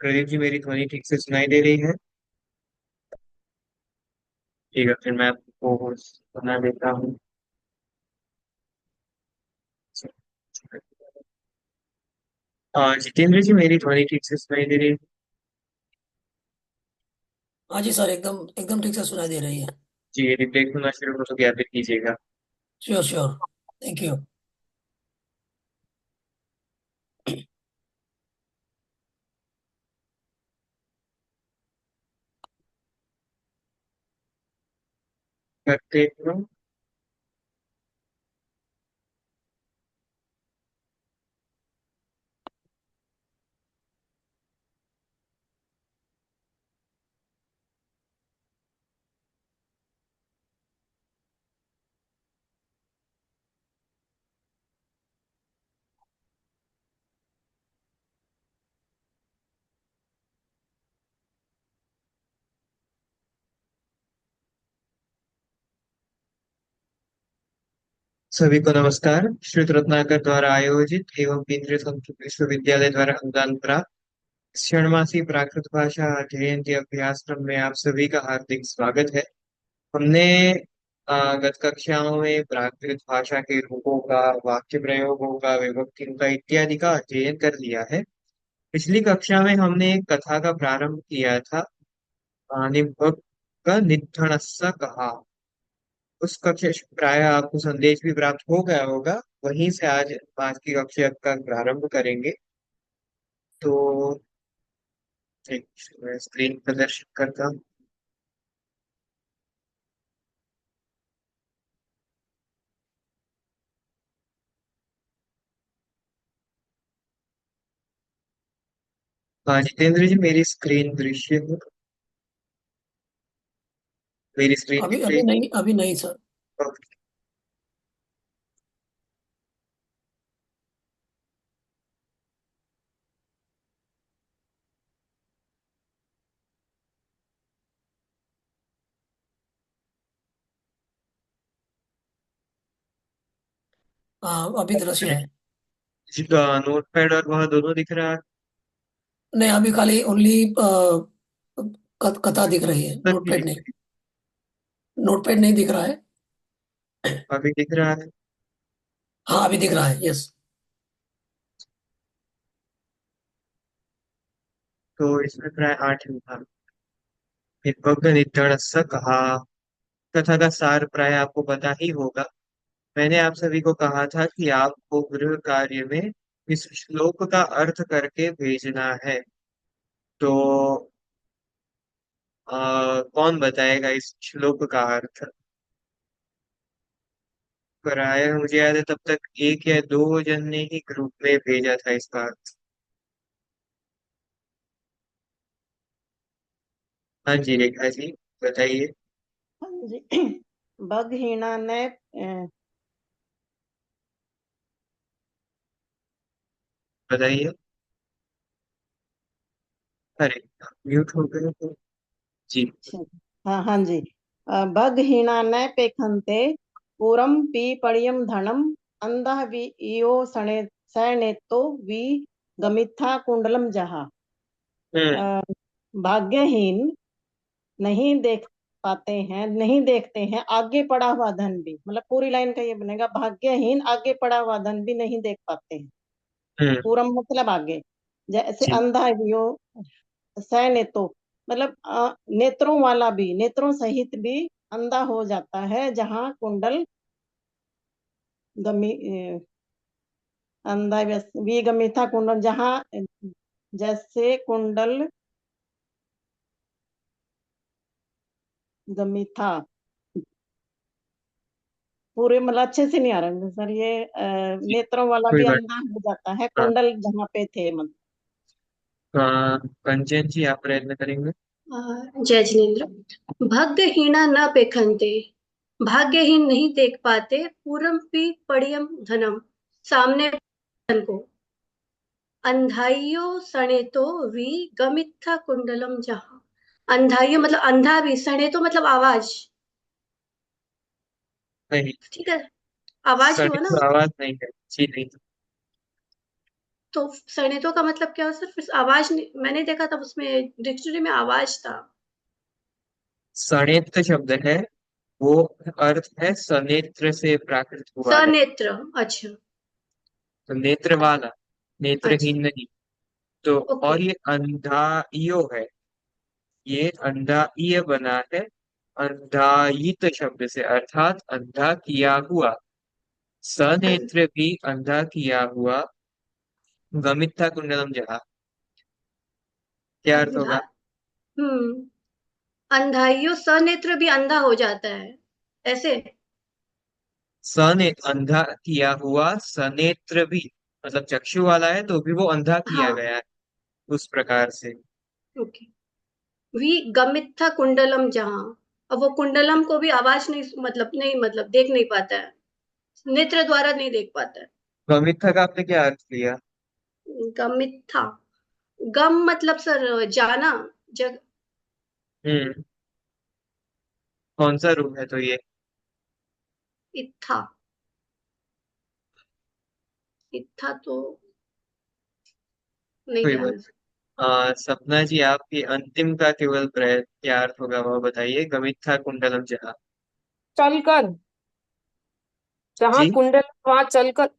प्रदीप जी, मेरी ध्वनि ठीक से सुनाई दे रही है? ठीक है, फिर मैं आपको सुना देता हूँ। जितेंद्र जी, मेरी ध्वनि ठीक से सुनाई दे रही है? हाँ जी सर, एकदम एकदम ठीक से सुनाई दे रही है। जी, यदि ब्रेक होना शुरू हो तो ज्ञापित कीजिएगा। Sure sure. Thank you. करते हैं। सभी को नमस्कार। श्री रत्नाकर द्वारा आयोजित एवं केंद्रीय संस्कृत विश्वविद्यालय द्वारा अनुदान प्राप्त षण्मासी प्राकृत भाषा जयंती अभ्यासक्रम में आप सभी का हार्दिक स्वागत है। हमने गत कक्षाओं में प्राकृत भाषा के रूपों का, वाक्य प्रयोगों का, विभक्तियों का इत्यादि का अध्ययन कर लिया है। पिछली कक्षा में हमने एक कथा का प्रारंभ किया था। निम्बक का निधनस्स कहा। उस कक्षा से प्राय आपको संदेश भी प्राप्त हो गया होगा। वहीं से आज की कक्षा का प्रारंभ करेंगे। तो एक मैं स्क्रीन प्रदर्शित करता हूँ। जितेंद्र जी, मेरी स्क्रीन दृश्य है? मेरी स्क्रीन अभी दिख रही अभी नहीं, अभी नहीं सर। है? हाँ, अभी दृश्य है। नोट पैड और वह दोनों दिख रहा है? नहीं, अभी खाली ओनली कथा दिख रही है, तक भी नोटपैड दिख नहीं। रही नोटपैड नहीं दिख रहा है। है? अभी दिख रहा है? हाँ, अभी दिख रहा है, यस। तो इसमें प्राय 8 विभाग। निधनस्स कहा। कथा का सार प्राय आपको पता ही होगा। मैंने आप सभी को कहा था कि आपको गृह कार्य में इस श्लोक का अर्थ करके भेजना है। तो कौन बताएगा इस श्लोक का अर्थ? प्राय मुझे याद है तब तक एक या दो जन ने ही ग्रुप में भेजा था इसका अर्थ। हाँ जी, रेखा जी, बताइए। हाँ जी। भगहीना ने बताइए। अरे, म्यूट हो गए तो। जी। हाँ हाँ जी। भगहीना न पेखन्ते पूरम पी पड़ियम धनम अंधः वि इयो सणे सैनेतो वि गमित्था कुंडलम जहा। हम्म। अ, भाग्यहीन नहीं देख पाते हैं, नहीं देखते हैं आगे पड़ा हुआ धन भी, मतलब पूरी लाइन का ये बनेगा, भाग्यहीन आगे पड़ा हुआ धन भी नहीं देख पाते हैं। हम्म। पूरम मतलब आगे। जैसे जी। अंधा वियो सैनेतो मतलब नेत्रों वाला भी, नेत्रों सहित भी अंधा हो जाता है जहाँ कुंडल गमी अंधा विगमिता कुंडल जहाँ जैसे कुंडल गमिथा। पूरे मतलब अच्छे से नहीं आ रहा है सर ये। जी, नेत्रों वाला कोई भी बात। अंधा हो जाता है हाँ। कुंडल जहाँ पे थे मतलब। कंचन जी, आप प्रयत्न करेंगे? जय जिनेन्द्र। भग्यहीना न पेखन्ते, भाग्यहीन नहीं देख पाते पूरम पी पड़ियम धनम, सामने धन को। अंधाइयो सने तो वी गमित्था कुंडलम जहाँ। अंधाइयो मतलब अंधा भी, सने तो मतलब आवाज। नहीं। ठीक है, आवाज ही सही हुआ ना। तो आवाज नहीं है जी, नहीं। तो सनेतो का मतलब क्या हो सर? फिर आवाज नहीं, मैंने देखा था उसमें डिक्शनरी में आवाज था। सणेत्र शब्द है, वो अर्थ है सनेत्र से प्राकृत हुआ है। सनेत्र, अच्छा। तो नेत्र वाला, अच्छा, नेत्रहीन नहीं। तो ओके। और ये अंधाइयो है, ये अंधाइय बना है अंधायित शब्द से, अर्थात अंधा किया हुआ। सनेत्र भी अंधा किया हुआ। गमित्था कुंडलम जहा, क्या अर्थ अंधा, होगा? अंधाइयो सनेत्र भी अंधा हो जाता है, ऐसे? सने अंधा किया हुआ, सनेत्र भी मतलब चक्षु वाला है तो भी वो अंधा किया हाँ, गया है, उस प्रकार से। ओके। वी गमित्था कुंडलम जहां, अब वो कुंडलम को भी आवाज नहीं, मतलब नहीं, मतलब देख नहीं पाता है, नेत्र द्वारा नहीं देख पाता है। गमित्था का आपने क्या अर्थ लिया? गमित्था, गम मतलब सर जाना, जग। हम्म। कौन सा रूप है तो ये? इत्था, इत्था तो नहीं कोई बात। ध्यान से। सपना जी, आपकी अंतिम का केवल क्या अर्थ होगा वो बताइए, गमित्था कुंडलम जहा। चलकर, जहाँ जी। कुंडल वहां चलकर,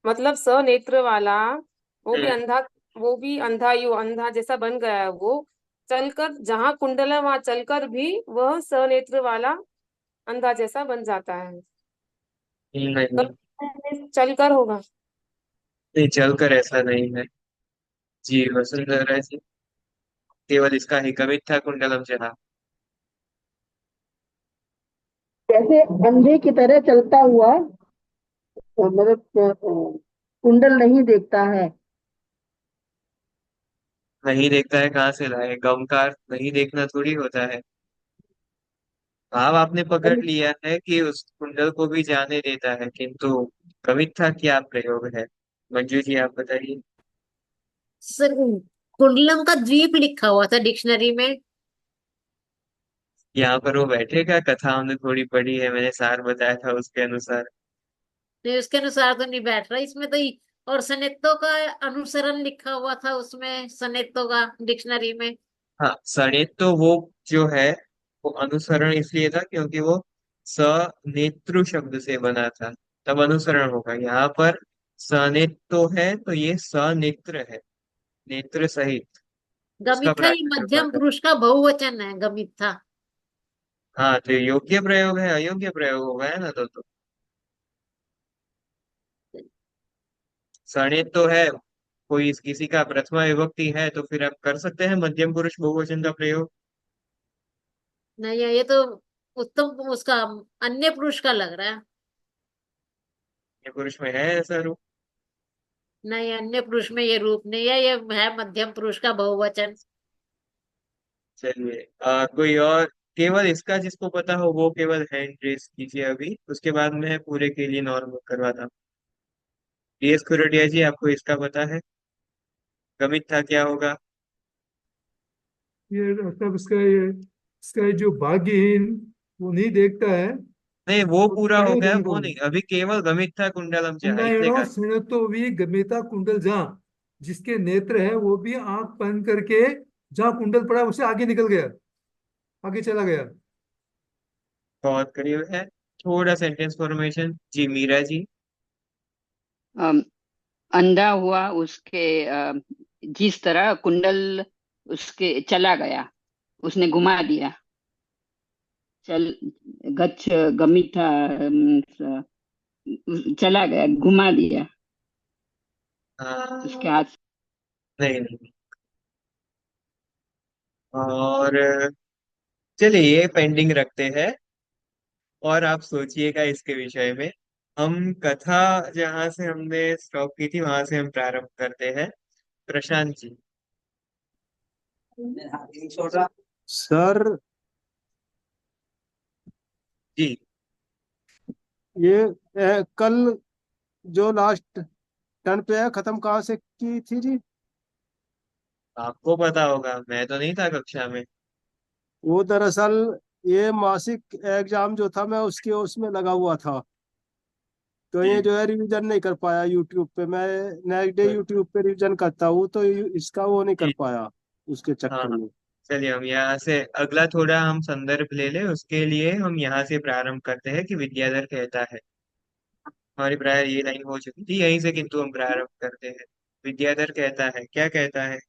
मतलब सनेत्र वाला, वो भी हम्म। अंधा, वो भी अंधा यू अंधा जैसा बन गया है वो। चलकर, जहाँ कुंडल है वहां चलकर भी वह सनेत्र वाला अंधा जैसा बन जाता है। नहीं, चलकर होगा। नहीं चलकर ऐसा नहीं है। जी वसुंधरा जी, केवल इसका ही गमित्था कुंडलम जहा। जैसे अंधे की तरह चलता हुआ, मतलब कुंडल नहीं देखता है। नहीं देखता है कहाँ से लाए, गम का अर्थ नहीं देखना थोड़ी होता है। भाव आपने पकड़ लिया है कि उस कुंडल को भी जाने देता है, किंतु कविता क्या प्रयोग है? मंजू जी आप बताइए। सर, कुंडलम का द्वीप लिखा हुआ था डिक्शनरी में। यहाँ पर वो बैठे का कथा हमने थोड़ी पढ़ी है, मैंने सार बताया था उसके अनुसार। नहीं, उसके अनुसार तो नहीं बैठ रहा इसमें तो और सनेतो का अनुसरण लिखा हुआ था उसमें, सनेतो का डिक्शनरी में। हाँ, सणित तो वो जो है, वो अनुसरण इसलिए था क्योंकि वो सनेत्रु शब्द से बना था, तब अनुसरण होगा। यहाँ पर सनित तो है तो ये सनेत्र है, नेत्र सहित, उसका गमित्था ये प्राकृत मध्यम होगा। पुरुष का बहुवचन है, गमित्था। हाँ, तो योग्य प्रयोग है, अयोग्य प्रयोग होगा है ना, तो सणित तो है, कोई किसी का प्रथमा विभक्ति है तो फिर आप कर सकते हैं मध्यम पुरुष बहुवचन का प्रयोग। नहीं, ये तो उत्तम उसका अन्य पुरुष का लग रहा है। ये पुरुष में है ऐसा रूप? नहीं, अन्य पुरुष में ये रूप नहीं है, ये है मध्यम पुरुष का बहुवचन। चलिए, कोई और केवल इसका जिसको पता हो वो केवल हैंड रेस कीजिए, अभी उसके बाद मैं पूरे के लिए नॉर्मल करवाता हूँ। डीएस कुरडिया जी, आपको इसका पता है? गमित था क्या होगा? ये मतलब इसका ये जो भाग्यहीन वो नहीं देखता है। नहीं, वो वो पूरा हो पढ़ो गया, ध्यान वो करो। नहीं, अभी केवल गमित था कुंडलम जहा इतने अंधायणो का। सुनतो भी गमेता कुंडल जहाँ, जिसके नेत्र है वो भी आंख बंद करके जहाँ कुंडल पड़ा उससे आगे निकल गया, आगे चला गया। बहुत करीब है। थोड़ा सेंटेंस फॉर्मेशन जी, मीरा जी। अम, अंधा हुआ उसके जिस तरह कुंडल उसके चला गया, उसने घुमा दिया। चल गच्छ गमिता, चला गया, घुमा दिया उसके हाँ, हाथ। नहीं नहीं। और चलिए ये पेंडिंग रखते हैं, और आप सोचिएगा इसके विषय में। हम कथा जहां से हमने स्टॉप की थी वहां से हम प्रारंभ करते हैं। प्रशांत जी। सर, जी। ये कल जो लास्ट टर्न पे है, खत्म कहाँ से की थी जी? आपको पता होगा, मैं तो नहीं था कक्षा में। वो दरअसल ये मासिक एग्जाम जो था, मैं उसके उसमें लगा हुआ था, तो ये जो है रिवीजन नहीं कर पाया यूट्यूब पे। मैं नेक्स्ट डे यूट्यूब पे रिवीजन करता हूँ, तो इसका वो नहीं कर जी। पाया उसके हाँ चक्कर हाँ। में। चलिए हम यहाँ से अगला थोड़ा हम संदर्भ ले लें, उसके लिए हम यहाँ से प्रारंभ करते हैं कि विद्याधर कहता है। हमारी प्राय ये लाइन हो चुकी थी यहीं से, किंतु हम प्रारंभ करते हैं। विद्याधर कहता है, क्या कहता है?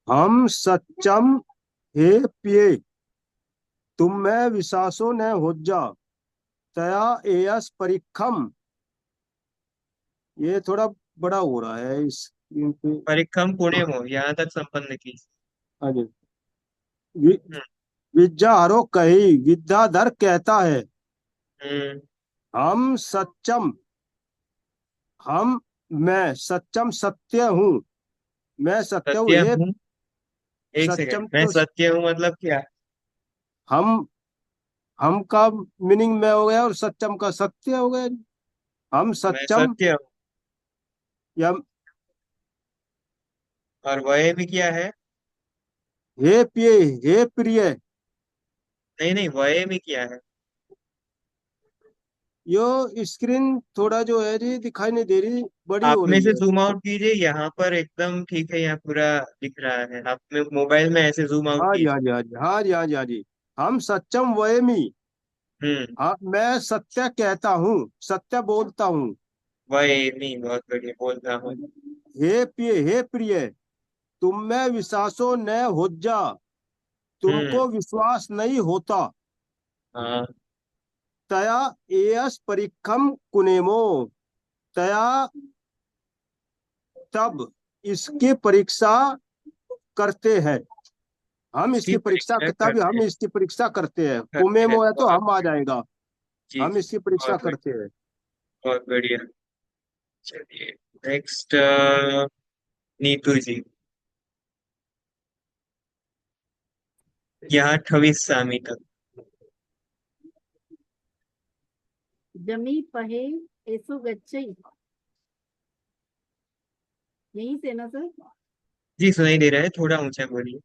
हम सच्चम हे पिए, तुम में विश्वासो न होज्जा, तया एयस परीक्षम। ये थोड़ा बड़ा हो रहा है इस स्क्रीन पे। परिक्रम पुणे हो, यहाँ तक संपन्न की। हाँ जी। वि, हम्म। विद्याधरो कही, विद्याधर कहता है, हम्म। हम सच्चम, हम, मैं सच्चम सत्य हूँ, मैं सत्य हूँ सत्य हे। हूँ। एक सेकंड, सच्चम मैं तो सत्य हूँ मतलब क्या? हम हम का मीनिंग में हो गया और सच्चम का सत्य हो गया। हम मैं सच्चम सत्य हूँ। या और वह भी क्या है? हे पिए, हे प्रिय। नहीं नहीं, वह भी क्या है? यो स्क्रीन थोड़ा जो है जी दिखाई नहीं दे रही, बड़ी आप हो में रही से है। जूम आउट कीजिए, यहाँ पर एकदम ठीक है, यहाँ पूरा दिख रहा है। आप में मोबाइल में ऐसे जूम आउट हाँ जी, हाँ कीजिए। जी, हाँ जी, हाँ जी, हाँ जी, हाँ जी। हम सच्चम वयमी, हम्म। हाँ मैं सत्य कहता हूँ, सत्य बोलता हूँ। वह नहीं, बहुत बढ़िया बोलता हूँ। हे पिए, हे प्रिय, तुम में विश्वासो न होज्जा, हम्म। तुमको विश्वास नहीं होता। हाँ। तया एयस परीक्षम कुनेमो, तया तब इसकी परीक्षा करते हैं। हम इसकी इसकी परीक्षा, परीक्षा तब करते हम इसकी परीक्षा करते हैं। करते हैं, कुमेमो है तो बहुत हम आ बढ़िया। जाएगा। जी हम जी, इसकी परीक्षा बहुत बढ़िया, करते हैं। बहुत बढ़िया। चलिए नेक्स्ट, नीतू जी, यहाँ 28 सामी तक। जमी पहे एसो गच्छई, यहीं से ना सर? जी सुनाई दे रहा है, थोड़ा ऊंचा बोलिए।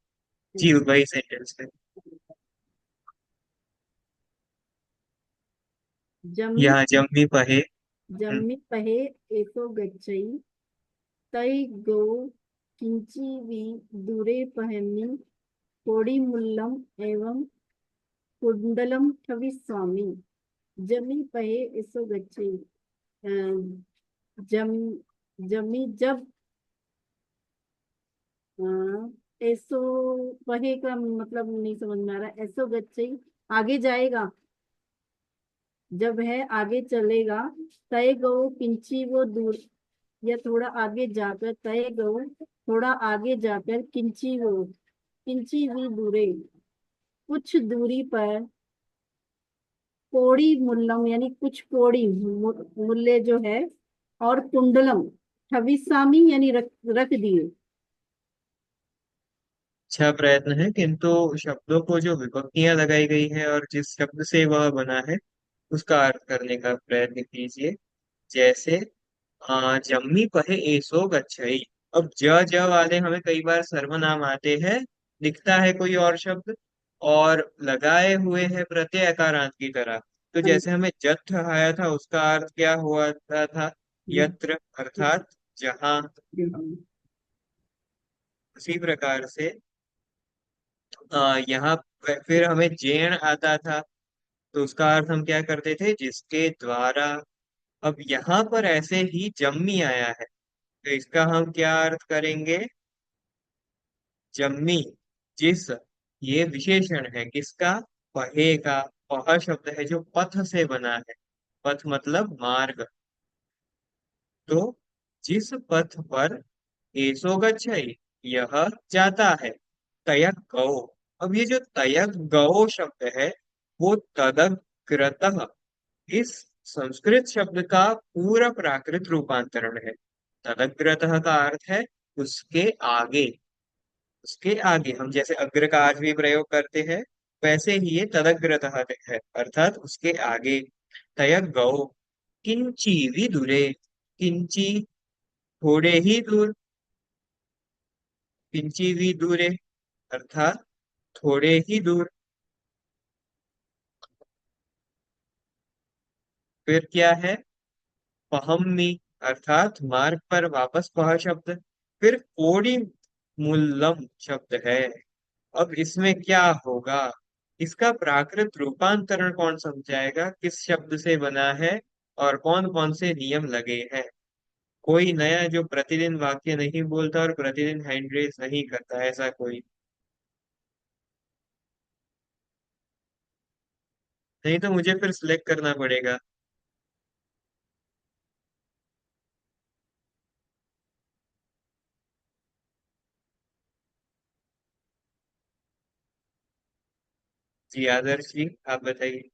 जी वही सेंटेंस है। जमी यहाँ जम्मी पहे। जमी पहे एसो गच्छई, तई गो किंची भी दूरे पहमी, कोड़ी मुल्लम एवं कुंडलम स्वामी। जमी पहे एसो गच्छई, जम जमी जब, एसो पहे का मतलब नहीं समझ में आ रहा। एसो गच्छई आगे जाएगा, जब है आगे चलेगा। तय गो किंची वो दूर, या थोड़ा आगे जाकर, तय गो थोड़ा आगे जाकर, किंची भी दूरे कुछ दूरी पर, कोड़ी मुल्लम यानी कुछ कोड़ी मुल्ले जो है, और कुंडलम ठविसामी यानी रख दिए। अच्छा प्रयत्न है, किंतु शब्दों को जो विभक्तियां लगाई गई है और जिस शब्द से वह बना है उसका अर्थ करने का प्रयत्न कीजिए। जैसे जम्मी पहे एसो गच्छई। अब ज वाले हमें कई बार सर्वनाम आते हैं, दिखता है कोई और शब्द और लगाए हुए है प्रत्यय अकारांत की तरह। तो जैसे हमें जथ आया था, उसका अर्थ क्या हुआ था? यत्र, अर्थात जहां। उसी प्रकार से यहाँ फिर हमें जेण आता था, तो उसका अर्थ हम क्या करते थे? जिसके द्वारा। अब यहाँ पर ऐसे ही जम्मी आया है, तो इसका हम क्या अर्थ करेंगे? जम्मी, जिस, ये विशेषण है किसका? पहे का। पह शब्द है जो पथ से बना है। पथ मतलब मार्ग। तो जिस पथ पर एसो गच्छई, यह जाता है। तयक गौ। अब ये जो तयक गौ शब्द है, वो तदग्रतः, इस संस्कृत शब्द का पूरा प्राकृत रूपांतरण है। तदग्रतः का अर्थ है उसके आगे। उसके आगे, हम जैसे अग्र का आज भी प्रयोग करते हैं, वैसे ही ये तदग्रतः है, अर्थात उसके आगे। तयक गौ किंची विदुरे। किंची, थोड़े ही दूर। किंची विदुरे अर्थात थोड़े ही दूर। फिर क्या है? पहम्मी, अर्थात मार्ग पर वापस वह शब्द। फिर कोडी मूलम शब्द है। अब इसमें क्या होगा? इसका प्राकृत रूपांतरण कौन समझाएगा? किस शब्द से बना है और कौन कौन से नियम लगे हैं? कोई नया जो प्रतिदिन वाक्य नहीं बोलता और प्रतिदिन हैंड रेस नहीं करता, ऐसा कोई? नहीं तो मुझे फिर सिलेक्ट करना पड़ेगा। जी आदर्श जी, आप बताइए।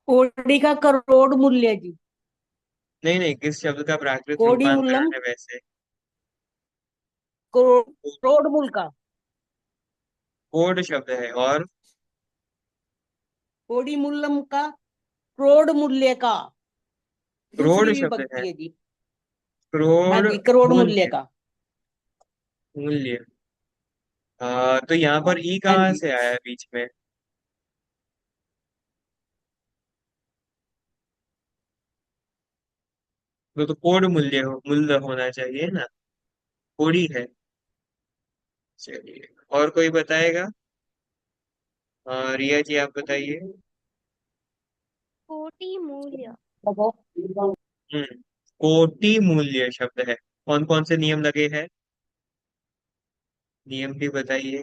कोड़ी का करोड़ मूल्य जी। नहीं नहीं, किस शब्द का प्राकृत कोड़ी रूपांतरण मूलम है वैसे? करोड़ मूल का। कोड शब्द है और कोड़ी मूलम का करोड़ मूल्य का करोड़ दूसरी शब्द है। विभक्ति है जी। हाँ करोड़ जी, करोड़ मूल्य मूल्य। का। मूल्य। तो यहाँ हाँ पर ई हाँ कहाँ जी। से आया बीच में? तो कोड मूल्य मूल्य होना चाहिए ना। कोड़ी है। चलिए, और कोई बताएगा? रिया जी, आप बताइए। कोटि मूल्य। हम्म। कोटि मूल्य शब्द है। कौन कौन से नियम लगे हैं? नियम भी बताइए।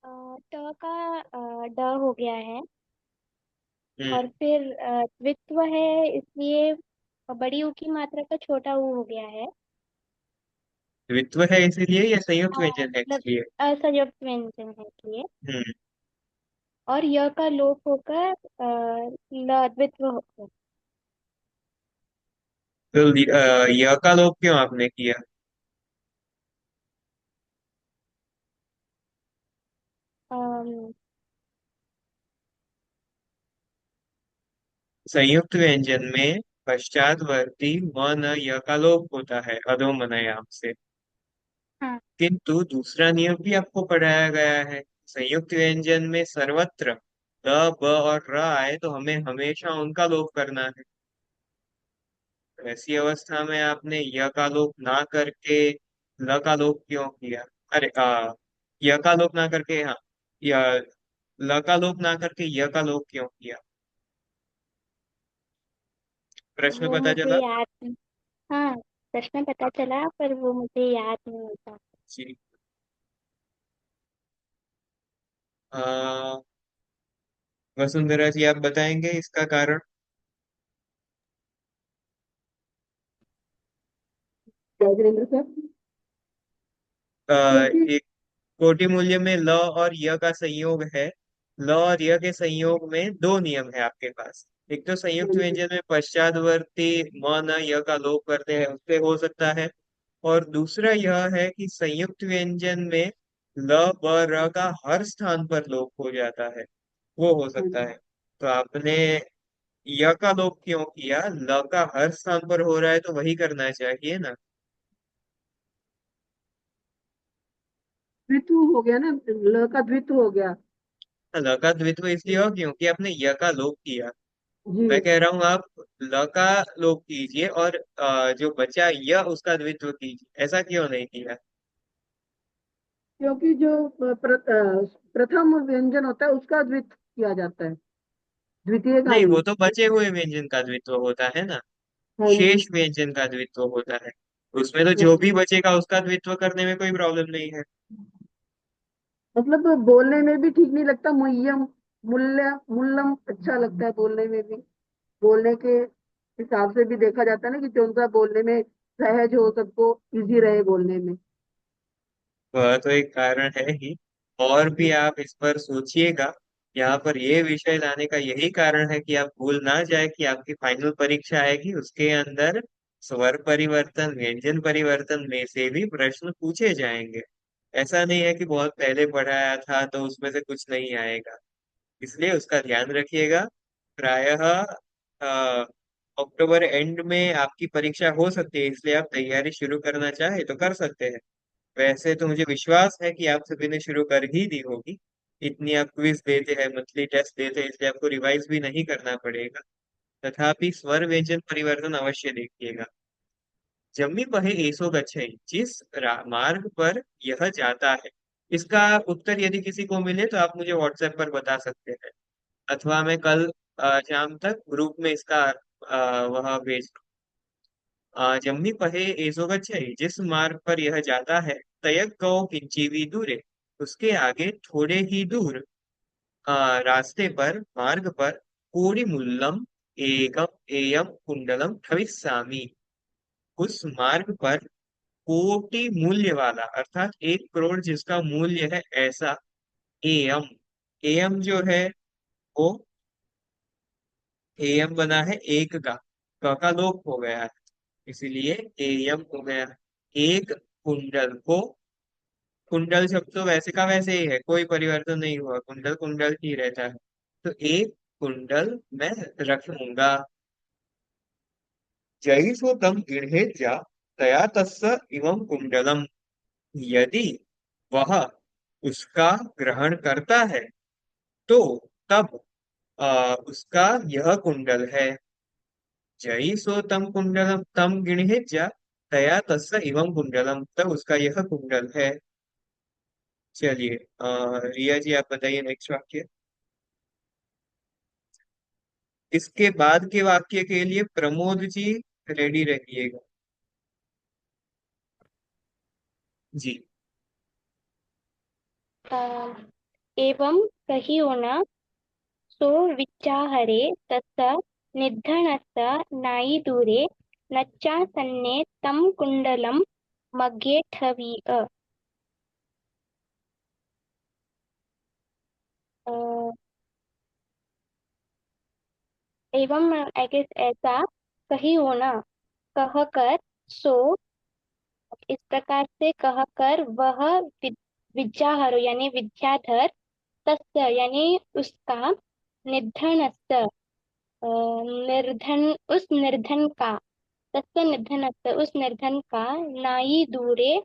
ट का ड हो गया है। हम्म। और फिर द्वित्व है, इसलिए बड़ी ऊ की मात्रा का छोटा ऊ हो गया है। द्वित्व है इसीलिए या संयुक्त व्यंजन है मतलब इसलिए? असंयुक्त व्यंजन है इसलिए। हम्म। और य का लोप होकर ल द्वित्व होगा। तो य का लोप क्यों आपने किया? अम, संयुक्त व्यंजन में पश्चातवर्ती म न य का लोप होता है अधोमनयाम से। हाँ। किंतु दूसरा नियम भी आपको पढ़ाया गया है। संयुक्त व्यंजन में सर्वत्र द, ब और र आए तो हमें हमेशा उनका लोप करना है। तो ऐसी अवस्था में आपने य का लोप ना करके ल का लोप क्यों किया? अरे य का लोप ना करके, हाँ, या ल का लोप ना करके य का लोप क्यों किया? प्रश्न वो पता मुझे चला? याद नहीं। हाँ, प्रश्न पता चला पर वो मुझे याद नहीं होता। जी। आ, वसुंधरा जी, आप बताएंगे इसका कारण? राजेंद्र सर। आ, क्योंकि एक कोटि मूल्य में ल और य का संयोग है। ल और य के संयोग में दो नियम है आपके पास। एक तो संयुक्त व्यंजन में पश्चातवर्ती म न य का लोप करते हैं, उससे हो सकता है। और दूसरा यह है कि संयुक्त व्यंजन में ल, ब, र का हर स्थान पर लोप हो जाता है, वो हो सकता है। तो आपने य का लोप क्यों किया? ल का हर स्थान पर हो रहा है तो वही करना चाहिए ना। द्वित्व हो गया ना, ल का द्वित्व हो गया। ल का द्वित्व इसलिए हो क्योंकि आपने य का लोप किया। जी। मैं कह रहा हूँ आप ल का लोप कीजिए और जो बचा य उसका द्वित्व कीजिए, ऐसा क्यों नहीं किया? क्योंकि जो प्रथम व्यंजन होता है उसका द्वित्व किया जाता है, द्वितीय का नहीं, नहीं। वो तो बचे हुए व्यंजन का द्वित्व होता है ना। हाँ जी। शेष व्यंजन का द्वित्व होता है। उसमें तो जो भी बचेगा उसका द्वित्व करने में कोई प्रॉब्लम नहीं है। मतलब बोलने में भी ठीक नहीं लगता, मुय्यम मूल्य मूल्यम अच्छा लगता है बोलने में भी। बोलने के हिसाब से भी देखा जाता है ना कि कौन सा बोलने में सहज हो, सबको इजी रहे बोलने में। वह तो एक कारण है ही। और भी आप इस पर सोचिएगा। यहाँ पर ये विषय लाने का यही कारण है कि आप भूल ना जाए कि आपकी फाइनल परीक्षा आएगी, उसके अंदर स्वर परिवर्तन, व्यंजन परिवर्तन में से भी प्रश्न पूछे जाएंगे। ऐसा नहीं है कि बहुत पहले पढ़ाया था तो उसमें से कुछ नहीं आएगा। इसलिए उसका ध्यान रखिएगा। प्रायः अक्टूबर एंड में आपकी परीक्षा हो सकती है, इसलिए आप तैयारी शुरू करना चाहे तो कर सकते हैं। वैसे तो मुझे विश्वास है कि आप सभी ने शुरू कर ही दी होगी। इतनी आप क्विज देते हैं, मंथली टेस्ट देते हैं, इसलिए आपको रिवाइज भी नहीं करना पड़ेगा। तथापि स्वर व्यंजन परिवर्तन अवश्य देखिएगा। जम्मी पहे एसो गच्छई, जिस मार्ग पर यह जाता है। इसका उत्तर यदि किसी को मिले तो आप मुझे व्हाट्सएप पर बता सकते हैं, अथवा मैं कल शाम तक ग्रुप में इसका वह भेज जम्मी पहे एसो गच्छई, जिस मार्ग पर यह जाता है। तयक गौ किंचीवी दूरे, उसके आगे थोड़े ही दूर रास्ते पर, मार्ग पर, कोड़ी मुल्लम एकम एयम कुंडलम ठविस्सामी, उस मार्ग पर कोटि मूल्य वाला, अर्थात 1 करोड़ जिसका मूल्य है, ऐसा एयम। एयम जो है वो एयम बना है एक का, क का लोप हो गया है, इसीलिए एयम हो गया। एक कुंडल को, कुंडल शब्द तो वैसे का वैसे ही है, कोई परिवर्तन नहीं हुआ, कुंडल कुंडल ही रहता है। तो एक कुंडल मैं रख लूंगा। जैसो तम गृहेज्या तया तस्स इवं कुंडलम, यदि वह उसका ग्रहण करता है तो तब उसका यह कुंडल है। जैसो तम कुंडलम तम गृहेज्या तया तस्स इवं कुंडलम, तब उसका यह कुंडल है। चलिए रिया जी आप बताइए नेक्स्ट वाक्य। इसके बाद के वाक्य के लिए प्रमोद जी रेडी रहिएगा जी। एवं कहियो न सो विचाहरे तस्य निधनस्य नाई दूरे नच्चासन्ने तं कुण्डलं मघ्येठवीय। एवं आई गेस ऐसा, कही होना, कहकर, सो, इस प्रकार से कहकर वह विद्याहरो यानी विद्याधर, तस्य यानी उसका, निर्धनस्य निर्धन, उस निर्धन का, तस्य निर्धनस्य उस निर्धन का, नाई दूरे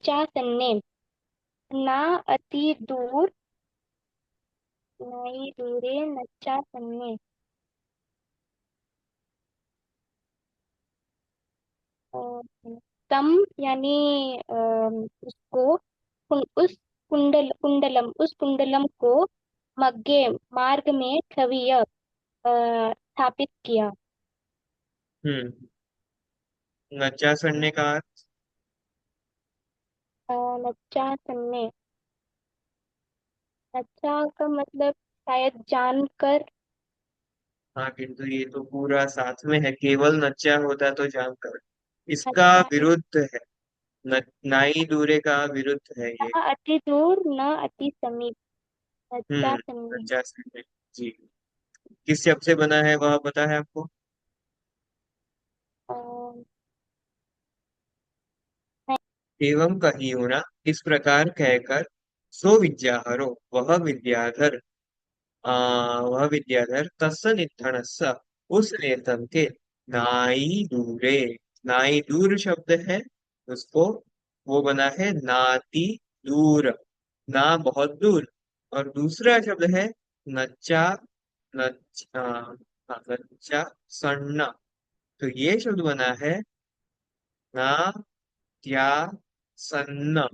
चासन्ने, ना अति दूर, नाई दूरे नच्चासन्ने, तम यानी उसको, उस उस कुंडलम को, मग्गे मार्ग में, ठवीय स्थापित किया। हम्म। नच्चा सड़ने का अर्थ? नच्चासन्ने, नच्चा का मतलब शायद जानकर। हाँ, किंतु ये तो पूरा साथ में है, केवल नच्चा होता तो जानकर। इसका अच्छा, विरुद्ध है, नाई दूरे का विरुद्ध है ये। न अति दूर न अति समीप, हम्म। नच्चासन्ने। नच्चा सड़ने जी, किस शब्द से बना है वह पता है आपको? अ, एवं कही होना, इस प्रकार कहकर, सो विद्याहरो, वह विद्याधर, वह विद्याधर, तस्य निधनस्य, उस वेतन के, नाई दूरे, नाई दूर शब्द है, उसको वो बना है नाति दूर, ना बहुत दूर, और दूसरा शब्द है नच्चा, नच्चा सन्ना, तो ये शब्द बना है ना त्या सन्न।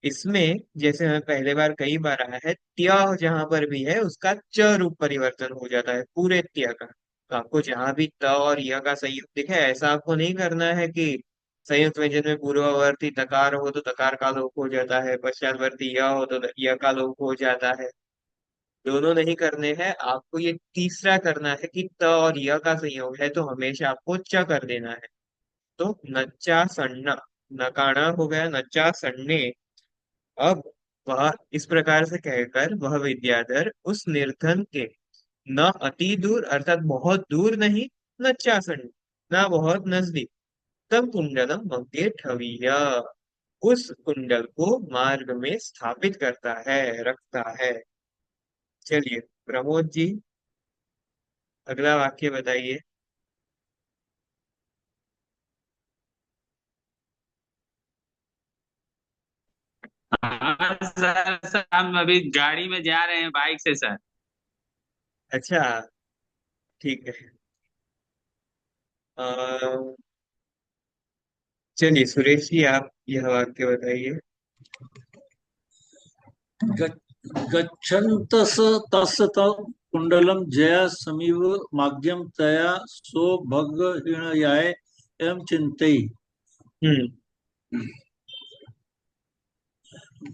इसमें जैसे हमें पहले बार कई बार आया है, त्य जहां पर भी है उसका च रूप परिवर्तन हो जाता है पूरे त्य का। तो आपको जहां भी त और य का संयुक्त दिखे, ऐसा आपको नहीं करना है कि संयुक्त व्यंजन में पूर्ववर्ती तकार हो तो तकार का लोप हो जाता है, पश्चातवर्ती य हो तो य का लोप हो जाता है। दोनों नहीं करने हैं आपको, ये तीसरा करना है कि त और य का संयोग है तो हमेशा आपको च कर देना है। तो नच्चा सन्ना, नकाणा हो गया नच्चा सन्ने। अब वह इस प्रकार से कहकर वह विद्याधर उस निर्धन के, न अति दूर अर्थात बहुत दूर नहीं, न चासण न बहुत नजदीक, तम कुंडलम मध्य ठवीय, उस कुंडल को मार्ग में स्थापित करता है, रखता है। चलिए प्रमोद जी अगला वाक्य बताइए। हाँ सर हम अभी गाड़ी में जा रहे हैं बाइक से सर। अच्छा, ठीक है। अ, चलिए सुरेश जी, आप यह वाक्य बताइए। गच्छन्तस तस्य तं कुण्डलं जया समीव माग्यं तया सौभगहिणयाय एवं चिन्तयि।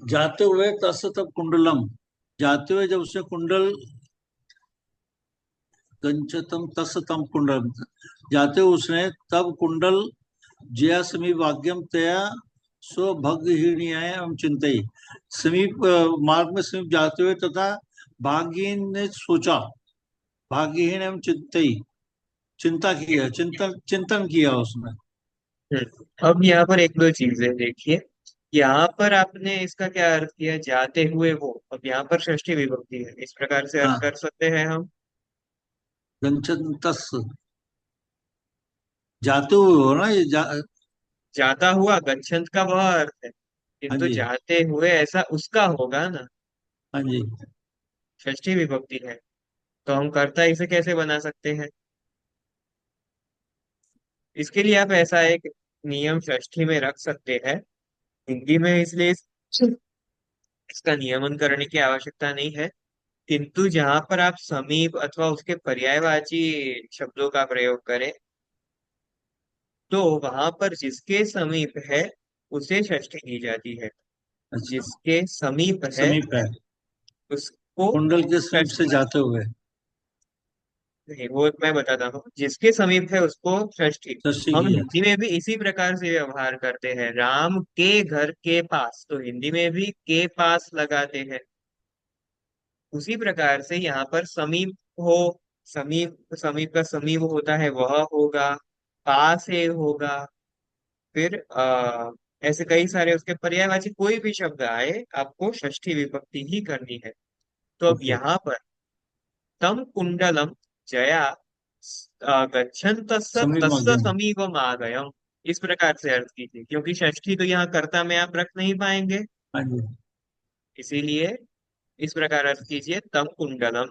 जाते हुए तस्य तब कुंडलम, जाते हुए जब उसने कुंडल, गंचतम तस्य तम कुंडलम, जाते हुए उसने तब कुंडल जया समीप वाग्यम तया सौभगहिणयाय एवं चिंतई, समीप मार्ग में समीप जाते हुए तथा भाग्यहीन ने सोचा, भाग्यहीन एवं चिंतई, चिंता किया, चिंतन चिंतन किया उसने। अब यहाँ पर एक दो चीजें देखिए। यहाँ पर आपने इसका क्या अर्थ किया, जाते हुए वो, अब यहाँ पर षष्ठी विभक्ति है, इस प्रकार से अर्थ हाँ, कर सकते हैं हम। गंचतस, जाते हुए हो ना ये जाता हुआ, गच्छन्त का वह अर्थ है, हाँ किंतु जी, जाते हुए ऐसा उसका होगा ना, हाँ जी, षष्ठी विभक्ति है, तो हम कर्ता इसे कैसे बना सकते हैं। इसके लिए आप ऐसा एक नियम षष्ठी में रख सकते हैं, हिंदी में इसलिए इसका नियमन करने की आवश्यकता नहीं है, किंतु जहां पर आप समीप अथवा उसके पर्यायवाची शब्दों का प्रयोग करें, तो वहां पर जिसके समीप है उसे षष्ठी की जाती है, अच्छा, जिसके समीप है समीप है, उसको कुंडल के समीप से षष्ठी। जाते हुए नहीं, वो मैं बताता हूँ, जिसके समीप है उसको षष्ठी। सृष्टि हम की हिंदी जाती में भी इसी प्रकार से व्यवहार करते हैं, राम के घर के पास, तो हिंदी में भी के पास लगाते हैं। उसी प्रकार से यहाँ पर समीप हो, समीप, समीप का समीप होता है वह होगा, पास है होगा, फिर ऐसे कई सारे उसके पर्यायवाची कोई भी शब्द आए, आपको षष्ठी विभक्ति ही करनी है। तो अब ओके, यहाँ पर तम कुंडलम जया गच्छन तस्य समीप तस्य माध्यम, समीपम आगयम, इस प्रकार से अर्थ कीजिए, क्योंकि षष्ठी तो यहाँ कर्ता में आप रख नहीं पाएंगे, हाँ जी, इसीलिए इस प्रकार अर्थ कीजिए, तम कुंडलम